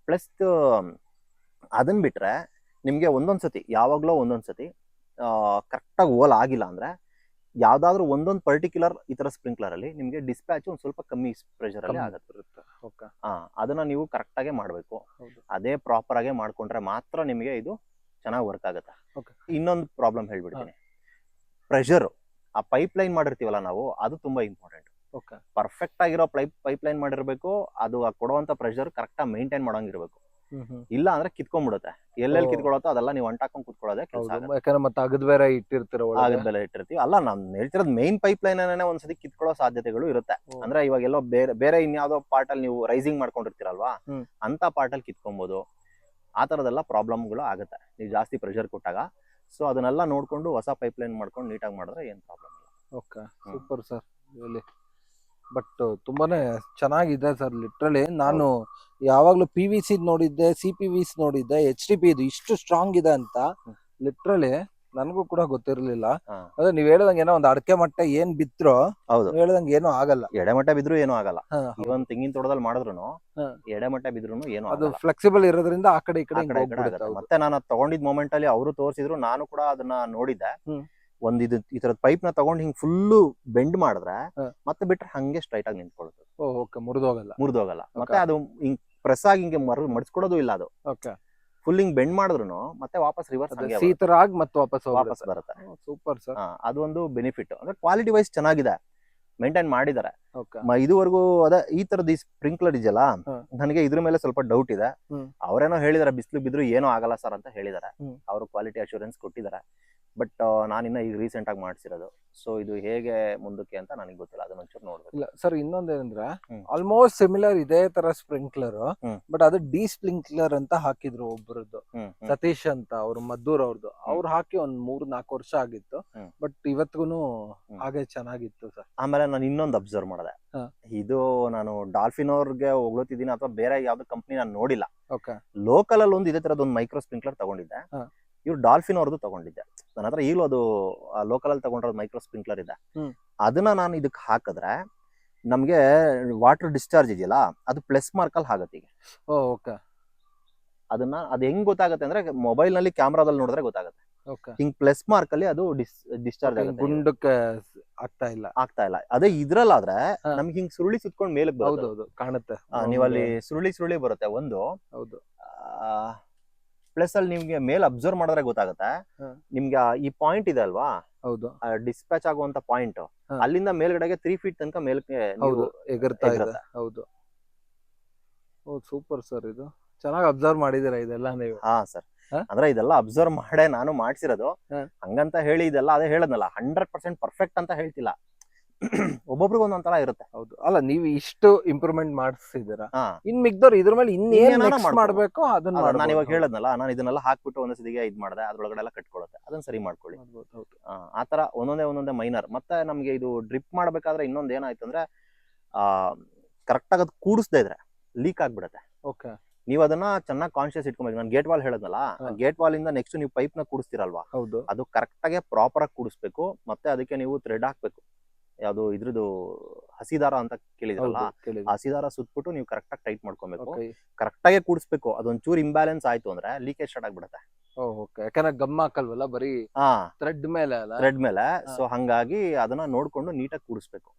ಪ್ಲಸ್ ಅದನ್ನ ಬಿಟ್ರೆ ನಿಮಗೆ ಒಂದೊಂದ್ಸತಿ, ಯಾವಾಗಲೂ ಒಂದೊಂದ್ಸತಿ ಕರೆಕ್ಟಾಗಿ ಓಲ್ ಆಗಿಲ್ಲ ಅಂದ್ರೆ, ಯಾವ್ದಾದ್ರು ಒಂದೊಂದು ಪರ್ಟಿಕ್ಯುಲರ್ ಈ ತರ ಸ್ಪ್ರಿಂಕ್ಲರ್ ಅಲ್ಲಿ ನಿಮಗೆ ಡಿಸ್ಪ್ಯಾಚ್ ಒಂದು ಸ್ವಲ್ಪ ಕಮ್ಮಿ ಪ್ರೆಷರ್ ಅಲ್ಲಿ ಆಗುತ್ತೆ. ಓಕೆ. ಅದನ್ನ ನೀವು ಕರೆಕ್ಟ್ ಆಗೇ ಮಾಡಬೇಕು. ಹೌದು. ಅದೇ ಪ್ರಾಪರ್ ಆಗೇ ಮಾಡ್ಕೊಂಡ್ರೆ ಮಾತ್ರ ನಿಮಗೆ ಇದು ಚೆನ್ನಾಗಿ ವರ್ಕ್ ಆಗುತ್ತೆ. Okay. ಇನ್ನೊಂದು ಪ್ರಾಬ್ಲಮ್ ಹೇಳ್ಬಿಡ್ತೀನಿ. ಪ್ರೆಷರ್, ಆ ಪೈಪ್ ಲೈನ್ ಮಾಡಿರ್ತೀವಲ್ಲ ನಾವು, ಅದು ತುಂಬಾ ಇಂಪಾರ್ಟೆಂಟ್. ಓಕೆ. ಪರ್ಫೆಕ್ಟ್ ಆಗಿರೋ ಪೈಪ್ ಲೈನ್ ಮಾಡಿರ್ಬೇಕು. ಅದು ಕೊಡುವಂತ ಪ್ರೆಷರ್ ಕರೆಕ್ಟ್ ಆಗಿ ಮೇಂಟೈನ್ ಮಾಡೋಂಗಿರ್ಬೇಕು. ಇಲ್ಲ ಅಂದ್ರೆ ಕಿತ್ಕೊಂಡ್ಬಿಡುತ್ತೆ. ಎಲ್ಲೆಲ್ಲಿ ಕಿತ್ಕೊಳ್ಳುತ್ತೋ ಅದೆಲ್ಲ ನೀವು ಅಂಟಾಕೊಂಡ್ ಕುತ್ಕೊಳ್ಳೋದೇ ಕೆಲಸ. ಯಾಕಂದ್ರೆ ಮತ್ತೆ ಅಗದ್ ಬೇರೆ ಇಟ್ಟಿರ್ತೀರ, ಆಗದ ಬೆಲೆ ಇಟ್ಟಿರ್ತೀವಿ. ಅಲ್ಲ, ನಾನ್ ಹೇಳ್ತಿರೋದು ಮೇನ್ ಪೈಪ್ ಲೈನ್ ಒಂದ್ಸತಿ ಕಿತ್ಕೊಳ್ಳೋ ಸಾಧ್ಯತೆಗಳು ಇರುತ್ತೆ. ಅಂದ್ರೆ ಇವಾಗ ಎಲ್ಲೋ ಬೇರೆ ಇನ್ಯಾವುದೋ ಪಾರ್ಟ್ ಅಲ್ಲಿ ನೀವು ರೈಸಿಂಗ್ ಮಾಡ್ಕೊಂಡಿರ್ತೀರಲ್ವಾ, ಅಂತ ಪಾರ್ಟ್ ಅಲ್ಲಿ ಕಿತ್ಕೊಬಹುದು. ಆ ತರದೆಲ್ಲ ಪ್ರಾಬ್ಲಮ್ಗಳು ಆಗುತ್ತೆ ನೀವು ಜಾಸ್ತಿ ಪ್ರೆಷರ್ ಕೊಟ್ಟಾಗ. ಸೊ ಅದನ್ನೆಲ್ಲ ನೋಡ್ಕೊಂಡು ಹೊಸ ಪೈಪ್ ಲೈನ್ ಮಾಡ್ಕೊಂಡು ನೀಟಾಗಿ ಮಾಡಿದ್ರೆ ಏನ್ ಪ್ರಾಬ್ಲಮ್ ಇಲ್ಲ. ಓಕೆ. Super sir. ಬಟ್ ತುಂಬಾನೇ ಚೆನ್ನಾಗಿದೆ ಸರ್. ಲಿಟ್ರಲಿ ನಾನು ಯಾವಾಗ್ಲೂ PVC ನೋಡಿದ್ದೆ, CPVC ನೋಡಿದ್ದೆ, HDP ಇದು ಇಷ್ಟು ಸ್ಟ್ರಾಂಗ್ ಇದೆ ಅಂತ ಲಿಟ್ರಲಿ ನನಗೂ ಕೂಡ ಗೊತ್ತಿರ್ಲಿಲ್ಲ. ಅದೇ ನೀವ್ ಹೇಳ್ದಂಗೆ ಏನೋ ಒಂದು ಅಡಕೆ ಮಟ್ಟ ಏನ್ ಬಿತ್ತರೋ, ಹೌದು, ಹೇಳ್ದಂಗೆ ಏನೂ ಆಗಲ್ಲ. ಎಡೆಮಟ್ಟ ಬಿದ್ರು ಏನೂ ಆಗಲ್ಲ. ಇವನ್ ತೆಂಗಿನ ತೋಟದಲ್ಲಿ ಮಾಡಿದ್ರು ಎಡೆಮಟ್ಟ ಬಿದ್ರು ಏನೂ ಅದು ಆಗಲ್ಲ. ಫ್ಲೆಕ್ಸಿಬಲ್ ಇರೋದ್ರಿಂದ ಆ ಕಡೆ ಈ ಕಡೆ ಆಗುತ್ತೆ. ಮತ್ತೆ ನಾನು ತಗೊಂಡಿದ್ ಮೊಮೆಂಟ್ ಅಲ್ಲಿ ಅವರು ತೋರಿಸಿದ್ರು, ನಾನು ಕೂಡ ಅದನ್ನ ನೋಡಿದ್ದೆ. ಒಂದ್ ಈ ತರದ ಪೈಪ್ ನ ತಗೊಂಡು ಹಿಂಗ್ ಫುಲ್ಲು ಬೆಂಡ್ ಮಾಡಿದ್ರೆ ಮತ್ತೆ ಬಿಟ್ರೆ ಹಂಗೆ ಸ್ಟ್ರೈಟ್ ಆಗಿ ನಿಂತ್ಕೊಳ್ಳುತ್ತೆ. ಓಕೆ. ಮುರಿದೋಗಲ್ಲ. ಮತ್ತೆ ಅದು ಹಿಂಗ್ ಪ್ರೆಸ್ ಆಗಿ ಹಿಂಗೆ ಮಡ್ಸ್ಕೊಡೋದು ಇಲ್ಲ. ಅದು ಓಕೆ. ಫುಲ್ ಹಿಂಗ್ ಬೆಂಡ್ ಮಾಡಿದ್ರು ಮತ್ತೆ ವಾಪಸ್ ರಿವರ್ಸ್ ಸೀತರ ಆಗಿ ಮತ್ತೆ ವಾಪಸ್ ಬರುತ್ತೆ. Super sir. ಅದು ಒಂದು ಬೆನಿಫಿಟ್. ಅಂದ್ರೆ ಕ್ವಾಲಿಟಿ ವೈಸ್ ಚೆನ್ನಾಗಿದೆ, ಮೇಂಟೈನ್ ಮಾಡಿದ್ದಾರೆ. ಓಕೆ. ಇದುವರೆಗೂ ಅದೇ ಈ ತರದ ಈ ಸ್ಪ್ರಿಂಕ್ಲರ್ ಇದೆಯಲ್ಲ, ನನಗೆ ಇದ್ರ ಮೇಲೆ ಸ್ವಲ್ಪ ಡೌಟ್ ಇದೆ. ಅವ್ರೇನೋ ಹೇಳಿದಾರೆ ಬಿಸಿಲು ಬಿದ್ರು ಏನೋ ಆಗಲ್ಲ ಸರ್ ಅಂತ ಹೇಳಿದಾರೆ. ಅವರು ಕ್ವಾಲಿಟಿ ಅಶ್ಯೂರೆನ್ಸ್ ಕೊಟ್ಟಿದ್ದಾರೆ. ಬಟ್ ನಾನಿನ್ನ ಈಗ ರೀಸೆಂಟ್ ಆಗಿ ಮಾಡಿಸಿರೋದು. ಸೊ ಇದು ಹೇಗೆ ಮುಂದಕ್ಕೆ ಅಂತ ನನಗೆ ಗೊತ್ತಿಲ್ಲ, ಅದನ್ನ ಒಂಚೂರು ನೋಡ್ಬೇಕು. ಇಲ್ಲ ಸರ್, ಇನ್ನೊಂದೇನಂದ್ರೆ ಆಲ್ಮೋಸ್ಟ್ ಸಿಮಿಲರ್ ಇದೇ ತರ ಸ್ಪ್ರಿಂಕ್ಲರ್, ಬಟ್ ಅದು ಡಿ ಸ್ಪ್ರಿಂಕ್ಲರ್ ಅಂತ ಹಾಕಿದ್ರು ಒಬ್ಬರದ್ದು, ಸತೀಶ್ ಅಂತ, ಅವ್ರು ಮದ್ದೂರ್ ಅವ್ರದ್ದು. ಅವ್ರು ಹಾಕಿ ಒಂದ್ 3-4 ವರ್ಷ ಆಗಿತ್ತು. ಬಟ್ ಇವತ್ತಿಗೂ ಹಾಗೆ ಚೆನ್ನಾಗಿತ್ತು ಸರ್. ಆಮೇಲೆ ನಾನು ಇನ್ನೊಂದು ಅಬ್ಸರ್ವ್ ಮಾಡಿದೆ. ಇದು ನಾನು ಡಾಲ್ಫಿನ್ ಅವ್ರಿಗೆ ಹೋಗ್ಲತ್ತಿದ್ದೀನಿ ಅಥವಾ ಬೇರೆ ಯಾವ್ದು ಕಂಪ್ನಿ ನಾನು ನೋಡಿಲ್ಲ. ಲೋಕಲ್ ಅಲ್ಲಿ ಒಂದು ಇದೇ ತರದ್ ಒಂದು ಮೈಕ್ರೋ ಸ್ಪ್ರಿಂಕ್ಲರ್ ತಗೊಂಡಿದ್ದೆ. ಇವ್ರು ಡಾಲ್ಫಿನ್ ಅವ್ರದ್ದು ತಗೊಂಡಿದ್ದೆ. ನನ್ನ ಹತ್ರ ಈಗಲೂ ಅದು ಲೋಕಲ್ ಅಲ್ಲಿ ತಗೊಂಡಿರೋದು ಮೈಕ್ರೋ ಸ್ಪ್ರಿಂಕ್ಲರ್ ಇದೆ. ಅದನ್ನ ನಾನು ಇದಕ್ಕೆ ಹಾಕಿದ್ರೆ ನಮ್ಗೆ ವಾಟರ್ ಡಿಸ್ಚಾರ್ಜ್ ಇದೆಯಲ್ಲ, ಅದು ಪ್ಲಸ್ ಮಾರ್ಕ್ ಅಲ್ಲಿ ಆಗುತ್ತೆ. ಈಗ ಅದು ಹೆಂಗ್ ಗೊತ್ತಾಗುತ್ತೆ ಅಂದ್ರೆ, ಮೊಬೈಲ್ ನಲ್ಲಿ ಕ್ಯಾಮ್ರಾದಲ್ಲಿ ನೋಡಿದ್ರೆ ಗೊತ್ತಾಗುತ್ತೆ. ಹಿಂಗ್ ಪ್ಲಸ್ ಮಾರ್ಕ್ ಅಲ್ಲಿ ಅದು ಡಿಸ್ಚಾರ್ಜ್ ಆಗುತ್ತೆ. ಗುಂಡಕ್ಕೆ ಆಗ್ತಾ ಇಲ್ಲ. ಅದೇ ಇದ್ರಲ್ಲಾದ್ರೆ ನಮ್ಗೆ ಹಿಂಗ್ ಸುರುಳಿ ಸುತ್ಕೊಂಡ್ ಮೇಲೆ ಕಾಣುತ್ತೆ. ನೀವಲ್ಲಿ ಸುರುಳಿ ಬರುತ್ತೆ ಒಂದು. ಪ್ಲಸ್ ಅಲ್ಲಿ ನಿಮ್ಗೆ ಮೇಲೆ ಅಬ್ಸರ್ವ್ ಮಾಡಿದ್ರೆ ಗೊತ್ತಾಗುತ್ತೆ. ನಿಮ್ಗೆ ಈ ಪಾಯಿಂಟ್ ಇದೆ ಅಲ್ವಾ, ಹೌದು, ಡಿಸ್ಪ್ಯಾಚ್ ಆಗುವಂತ ಪಾಯಿಂಟ್, ಅಲ್ಲಿಂದ ಮೇಲ್ಗಡೆಗೆ 3 ಫೀಟ್ ತನಕ ಮೇಲಕ್ಕೆ ಎಗರ್ತಾ ಇದೆ. ಹೌದು. Super sir. ಇದು ಚೆನ್ನಾಗಿ ಅಬ್ಸರ್ವ್ ಮಾಡಿದೀರಾ ಇದೆಲ್ಲ ನೀವು? ಹಾ ಸರ್, ಅಂದ್ರೆ ಇದೆಲ್ಲ ಅಬ್ಸರ್ವ್ ಮಾಡೇ ನಾನು ಮಾಡ್ಸಿರೋದು. ಹಂಗಂತ ಹೇಳಿ ಇದೆಲ್ಲ ಅದೇ ಹೇಳದ್ನಲ್ಲ, 100% ಪರ್ಫೆಕ್ಟ್ ಅಂತ ಹೇಳ್ತಿಲ್ಲ. ಒಬ್ಬೊಬ್ರಿಗೆ ಒಂದೊಂಥರ ಇರುತ್ತೆ. ಹೌದು. ಅಲ್ಲ, ನೀವು ಇಷ್ಟು ಇಂಪ್ರೂವ್ಮೆಂಟ್ ಮಾಡಿಸಿದೀರಾ, ಇನ್ ಮಿಕ್ದವ್ರು ಇದ್ರ ಮೇಲೆ ಇನ್ನೇನ್ ಮಾಡ್ಬೇಕು ಅದನ್ನ ನಾನು ಇವಾಗ ಹೇಳದ್ನಲ್ಲ, ನಾನು ಇದನ್ನೆಲ್ಲ ಹಾಕ್ಬಿಟ್ಟು ಒಂದೊಂದ್ಸತಿಗೆ ಇದ್ ಮಾಡಿದೆ, ಅದ್ರೊಳಗಡೆ ಎಲ್ಲ ಕಟ್ಕೊಳ್ಳುತ್ತೆ. ಅದನ್ನ ಸರಿ ಮಾಡ್ಕೊಳ್ಳಿ. ಆತರ ಒಂದೊಂದೇ ಮೈನರ್. ಮತ್ತೆ ನಮ್ಗೆ ಇದು ಡ್ರಿಪ್ ಮಾಡ್ಬೇಕಾದ್ರೆ ಇನ್ನೊಂದ್ ಏನಾಯ್ತು ಅಂದ್ರೆ, ಕರೆಕ್ಟ್ ಆಗಿ ಅದು ಕೂಡಿಸ್ದೇ ಇದ್ರೆ ಲೀಕ್ ಆಗ್ಬಿಡುತ್ತೆ. ಓಕೆ. ನೀವು ಅದನ್ನ ಚೆನ್ನಾಗಿ ಕಾನ್ಶಿಯಸ್ ಇಟ್ಕೊಬೇಕು. ನಾನು ಗೇಟ್ ವಾಲ್ ಹೇಳದ್ನಲ್ಲ, ಗೇಟ್ ವಾಲ್ ಇಂದ ನೆಕ್ಸ್ಟ್ ನೀವು ಪೈಪ್ ನ ಕೂಡಿಸ್ತಿರಲ್ವಾ, ಅದು ಕರೆಕ್ಟ್ ಆಗಿ ಪ್ರಾಪರ್ ಆಗಿ ಕೂಡಿಸ್ಬೇಕು. ಮತ್ತೆ ಅದಕ್ಕೆ ನೀವು ಥ್ರೆಡ್ ಹಾಕ್ಬೇಕು. ಯಾವ್ದು ಇದ್ರದ್ದು ಹಸಿದಾರ ಅಂತ ಕೇಳಿದ್ರಲ್ಲ, ಹಸಿದಾರ ಸುತ್ಬಿಟ್ಟು ನೀವು ಕರೆಕ್ಟ್ ಆಗಿ ಟೈಟ್ ಮಾಡ್ಕೊಬೇಕು. ಕರೆಕ್ಟ್ ಆಗಿ ಕೂಡಿಸ್ಬೇಕು. ಅದೊಂಚೂರು ಇಂಬ್ಯಾಲೆನ್ಸ್ ಆಯ್ತು ಅಂದ್ರೆ ಲೀಕೇಜ್ ಸ್ಟಾರ್ಟ್ ಆಗ್ಬಿಡುತ್ತೆ. ಯಾಕಂದ್ರೆ ಗಮ್ ಹಾಕಲ್ವಲ್ಲ, ಬರೀ ಥ್ರೆಡ್ ಮೇಲೆ. ಸೊ ಹಂಗಾಗಿ ಅದನ್ನ ನೋಡ್ಕೊಂಡು ನೀಟಾಗಿ ಕೂಡಿಸ್ಬೇಕು.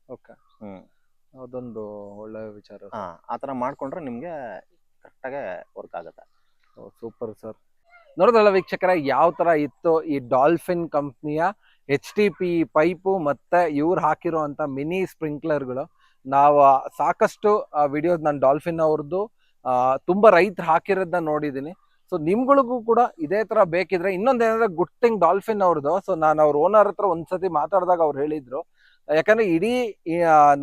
ಅದೊಂದು ಒಳ್ಳೆ ವಿಚಾರ. ಆತರ ಮಾಡ್ಕೊಂಡ್ರೆ ನಿಮ್ಗೆ ಕರೆಕ್ಟ್ ಆಗಿ ವರ್ಕ್ ಆಗುತ್ತೆ. Super sir. ನೋಡಿದ್ರಲ್ಲ ವೀಕ್ಷಕರ, ಯಾವ ತರ ಇತ್ತು ಈ ಡಾಲ್ಫಿನ್ ಕಂಪ್ನಿಯ HTP ಪೈಪು ಮತ್ತೆ ಇವ್ರು ಹಾಕಿರುವಂತ ಮಿನಿ ಸ್ಪ್ರಿಂಕ್ಲರ್ಗಳು. ನಾವು ಸಾಕಷ್ಟು ವಿಡಿಯೋಸ್ ನಾನು ಡಾಲ್ಫಿನ್ ಅವ್ರದ್ದು ತುಂಬಾ ರೈತರು ಹಾಕಿರೋದನ್ನ ನೋಡಿದೀನಿ. ಸೊ ನಿಮ್ಗಳಿಗೂ ಕೂಡ ಇದೇ ತರ ಬೇಕಿದ್ರೆ, ಇನ್ನೊಂದೇನಂದ್ರೆ ಗುಡ್ ಥಿಂಗ್ ಡಾಲ್ಫಿನ್ ಅವ್ರದ್ದು. ಸೊ ನಾನು ಅವ್ರ ಓನರ್ ಹತ್ರ ಒಂದ್ಸತಿ ಮಾತಾಡಿದಾಗ ಅವ್ರು ಹೇಳಿದ್ರು, ಯಾಕಂದ್ರೆ ಇಡೀ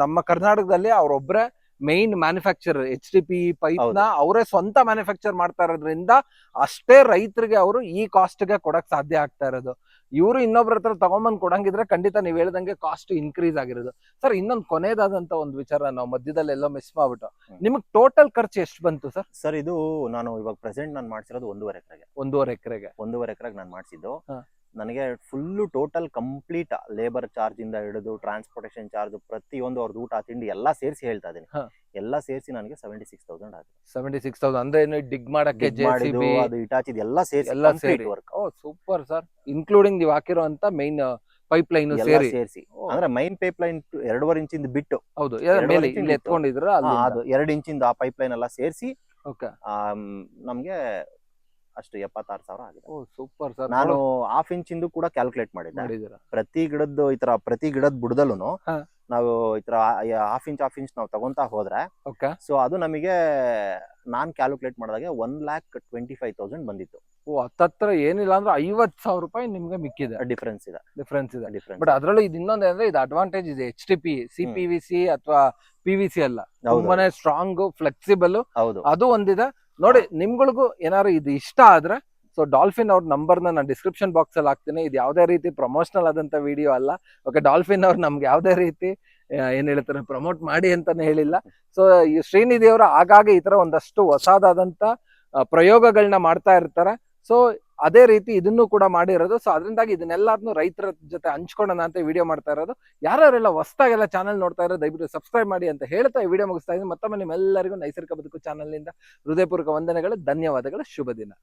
ನಮ್ಮ ಕರ್ನಾಟಕದಲ್ಲಿ ಅವ್ರೊಬ್ರೆ ಮೈನ್ ಮ್ಯಾನುಫ್ಯಾಕ್ಚರ್ HTP ಪೈಪ್ ನ ಅವರೇ ಸ್ವಂತ ಮ್ಯಾನುಫ್ಯಾಕ್ಚರ್ ಮಾಡ್ತಾ ಇರೋದ್ರಿಂದ ಅಷ್ಟೇ ರೈತರಿಗೆ ಅವರು ಈ ಕಾಸ್ಟ್ ಗೆ ಕೊಡಕ್ ಸಾಧ್ಯ ಆಗ್ತಾ ಇರೋದು. ಇವರು ಇನ್ನೊಬ್ರ ಹತ್ರ ತಗೊಂಬಂದ್ ಕೊಡಂಗಿದ್ರೆ ಖಂಡಿತ ನೀವ್ ಹೇಳ್ದಂಗೆ ಕಾಸ್ಟ್ ಇನ್ಕ್ರೀಸ್ ಆಗಿರೋದು. ಸರ್, ಇನ್ನೊಂದು ಕೊನೆಯದಾದಂತ ಒಂದು ವಿಚಾರ ನಾವು ಮಧ್ಯದಲ್ಲಿ ಎಲ್ಲೋ ಮಿಸ್ ಮಾಡ್ಬಿಟ್ಟು, ನಿಮಗ್ ಟೋಟಲ್ ಖರ್ಚು ಎಷ್ಟು ಬಂತು ಸರ್? ಸರ್, ಇದು ನಾನು ಇವಾಗ ಪ್ರೆಸೆಂಟ್ ನಾನು ಮಾಡ್ಸಿರೋದು 1.5 ಎಕರೆಗೆ. 1.5 ಎಕರೆಗೆ ನಾನು ಮಾಡಿಸಿದ್ದು. ನನಗೆ full total complete labour charge ಇಂದ ಹಿಡಿದು ಟ್ರಾನ್ಸ್ಪೋರ್ಟೇಷನ್ ಚಾರ್ಜ್ ಪ್ರತಿಯೊಂದು ಅವ್ರದ್ದು ಊಟ ತಿಂಡಿ ಎಲ್ಲಾ ಸೇರಿಸಿ ಹೇಳ್ತಾ ಇದೀನಿ. ಎಲ್ಲಾ ಸೇರಿಸಿ ನನಗೆ 76,000 ಆಗಿದೆ. 76,000 ಅಂದ್ರೆ ಏನು ಡಿಗ್ ಮಾಡಕ್ಕೆ ಮಾಡಿದ್ದು ಅದು ಇಟಾಚಿದ್ ಎಲ್ಲಾ ಸೇರಿಸಿ ಎಲ್ಲ ಸೇರಿ ಕಂಪ್ಲೀಟ್ ವರ್ಕ್. ಓ ಸೂಪರ್ ಸರ್, ಇನ್ಕ್ಲೂಡಿಂಗ್ ನೀವು ಹಾಕಿರುವಂತ ಮೈನ್ ಪೈಪ್ ಲೈನ್ ಎಲ್ಲ ಸೇರಿ. ಸೇರಿಸಿ ಅಂದ್ರೆ ಮೈನ್ ಪೈಪ್ ಲೈನ್ 2.5 ಇಂಚಿಂದ ಬಿಟ್ಟು ಹೌದು, 2.5 ಮೇಲೆ ಇಂಚಿಂದ ಇಲ್ಲಿ ಇತ್ತು. ಎತ್ಕೊಂಡಿದ್ರ ಅದು 2 ಇಂಚಿಂದ ಆ ಪೈಪ್ ಲೈನ್ ಎಲ್ಲ ಸೇರಿಸಿ ಓಕೆ ನಮ್ಗೆ ಅಷ್ಟು 76,000 ಆಗಿದೆ. ಓ ಸೂಪರ್ ಸರ್. ನಾನು 1/2 ಇಂಚಿಂದು ಕೂಡ ಕ್ಯಾಲ್ಕುಲೇಟ್ ಮಾಡಿದ್ದೆ. ಪ್ರತಿ ಗಿಡದ ಬುಡದಲ್ಲೂ ಹಾ. ನಾವು ಈ ತರ 1/2 ಇಂಚ್ ನಾವು ತಗೊಂತಾ ಹೋದ್ರೆ ಓಕೆ ಸೊ ಅದು ನಮಗೆ ನಾನ್ ಕ್ಯಾಲ್ಕುಲೇಟ್ ಮಾಡಿದಾಗ 1,25,000 ಬಂದಿತ್ತು. ಓ ಹತ್ತತ್ರ ಏನಿಲ್ಲ ಅಂದ್ರೆ 50,000 ರೂಪಾಯಿ ನಿಮ್ಗೆ ಮಿಕ್ಕಿದೆ. ಡಿಫ್ರೆನ್ಸ್ ಇದೆ. ಬಟ್ ಅದ್ರಲ್ಲೂ ಇದು ಇನ್ನೊಂದು ಅಂದ್ರೆ ಇದು ಅಡ್ವಾಂಟೇಜ್ ಇದೆ, HTP CPVC ಅಥವಾ PVC ಅಲ್ಲ, ತುಂಬಾನೇ ಸ್ಟ್ರಾಂಗ್ ಫ್ಲೆಕ್ಸಿಬಲ್. ಹೌದು, ಅದು ಒಂದಿದೆ ನೋಡಿ. ನಿಮ್ಗಳಿಗೂ ಏನಾದ್ರು ಇದು ಇಷ್ಟ ಆದ್ರೆ ಸೊ ಡಾಲ್ಫಿನ್ ಅವ್ರ ನಂಬರ್ ನಾನು ಡಿಸ್ಕ್ರಿಪ್ಷನ್ ಬಾಕ್ಸ್ ಅಲ್ಲಿ ಹಾಕ್ತೀನಿ. ಇದು ಯಾವುದೇ ರೀತಿ ಪ್ರಮೋಷನಲ್ ಆದಂತ ವಿಡಿಯೋ ಅಲ್ಲ. ಓಕೆ, ಡಾಲ್ಫಿನ್ ಅವ್ರು ನಮ್ಗೆ ಯಾವುದೇ ರೀತಿ ಏನ್ ಹೇಳ್ತಾರೆ ಪ್ರಮೋಟ್ ಮಾಡಿ ಅಂತಾನೆ ಹೇಳಿಲ್ಲ. ಸೊ ಈ ಶ್ರೀನಿಧಿ ಅವರು ಆಗಾಗ ಈ ತರ ಒಂದಷ್ಟು ಹೊಸದಾದಂತ ಪ್ರಯೋಗಗಳನ್ನ ಮಾಡ್ತಾ ಇರ್ತಾರೆ. ಸೊ ಅದೇ ರೀತಿ ಇದನ್ನು ಕೂಡ ಮಾಡಿರೋದು. ಸೊ ಅದರಿಂದಾಗಿ ಇದನ್ನೆಲ್ಲರನ್ನು ರೈತರ ಜೊತೆ ಹಂಚ್ಕೊಳ್ಳೋಣ ಅಂತ ವಿಡಿಯೋ ಮಾಡ್ತಾ ಇರೋದು. ಯಾರೆಲ್ಲ ಹೊಸದಾಗೆಲ್ಲ ಚಾನಲ್ ನೋಡ್ತಾ ಇರೋದು ದಯವಿಟ್ಟು ಸಬ್ಸ್ಕ್ರೈಬ್ ಮಾಡಿ ಅಂತ ಹೇಳ್ತಾ ಈ ವಿಡಿಯೋ ಮುಗಿಸ್ತಾ ಇದ್ದೀನಿ. ಮತ್ತೊಮ್ಮೆ ನಿಮ್ಮೆಲ್ಲರಿಗೂ ನೈಸರ್ಗಿಕ ಬದುಕು ಚಾನಲ್ ನಿಂದ ಹೃದಯಪೂರ್ವಕ ವಂದನೆಗಳು, ಧನ್ಯವಾದಗಳು, ಶುಭ ದಿನ.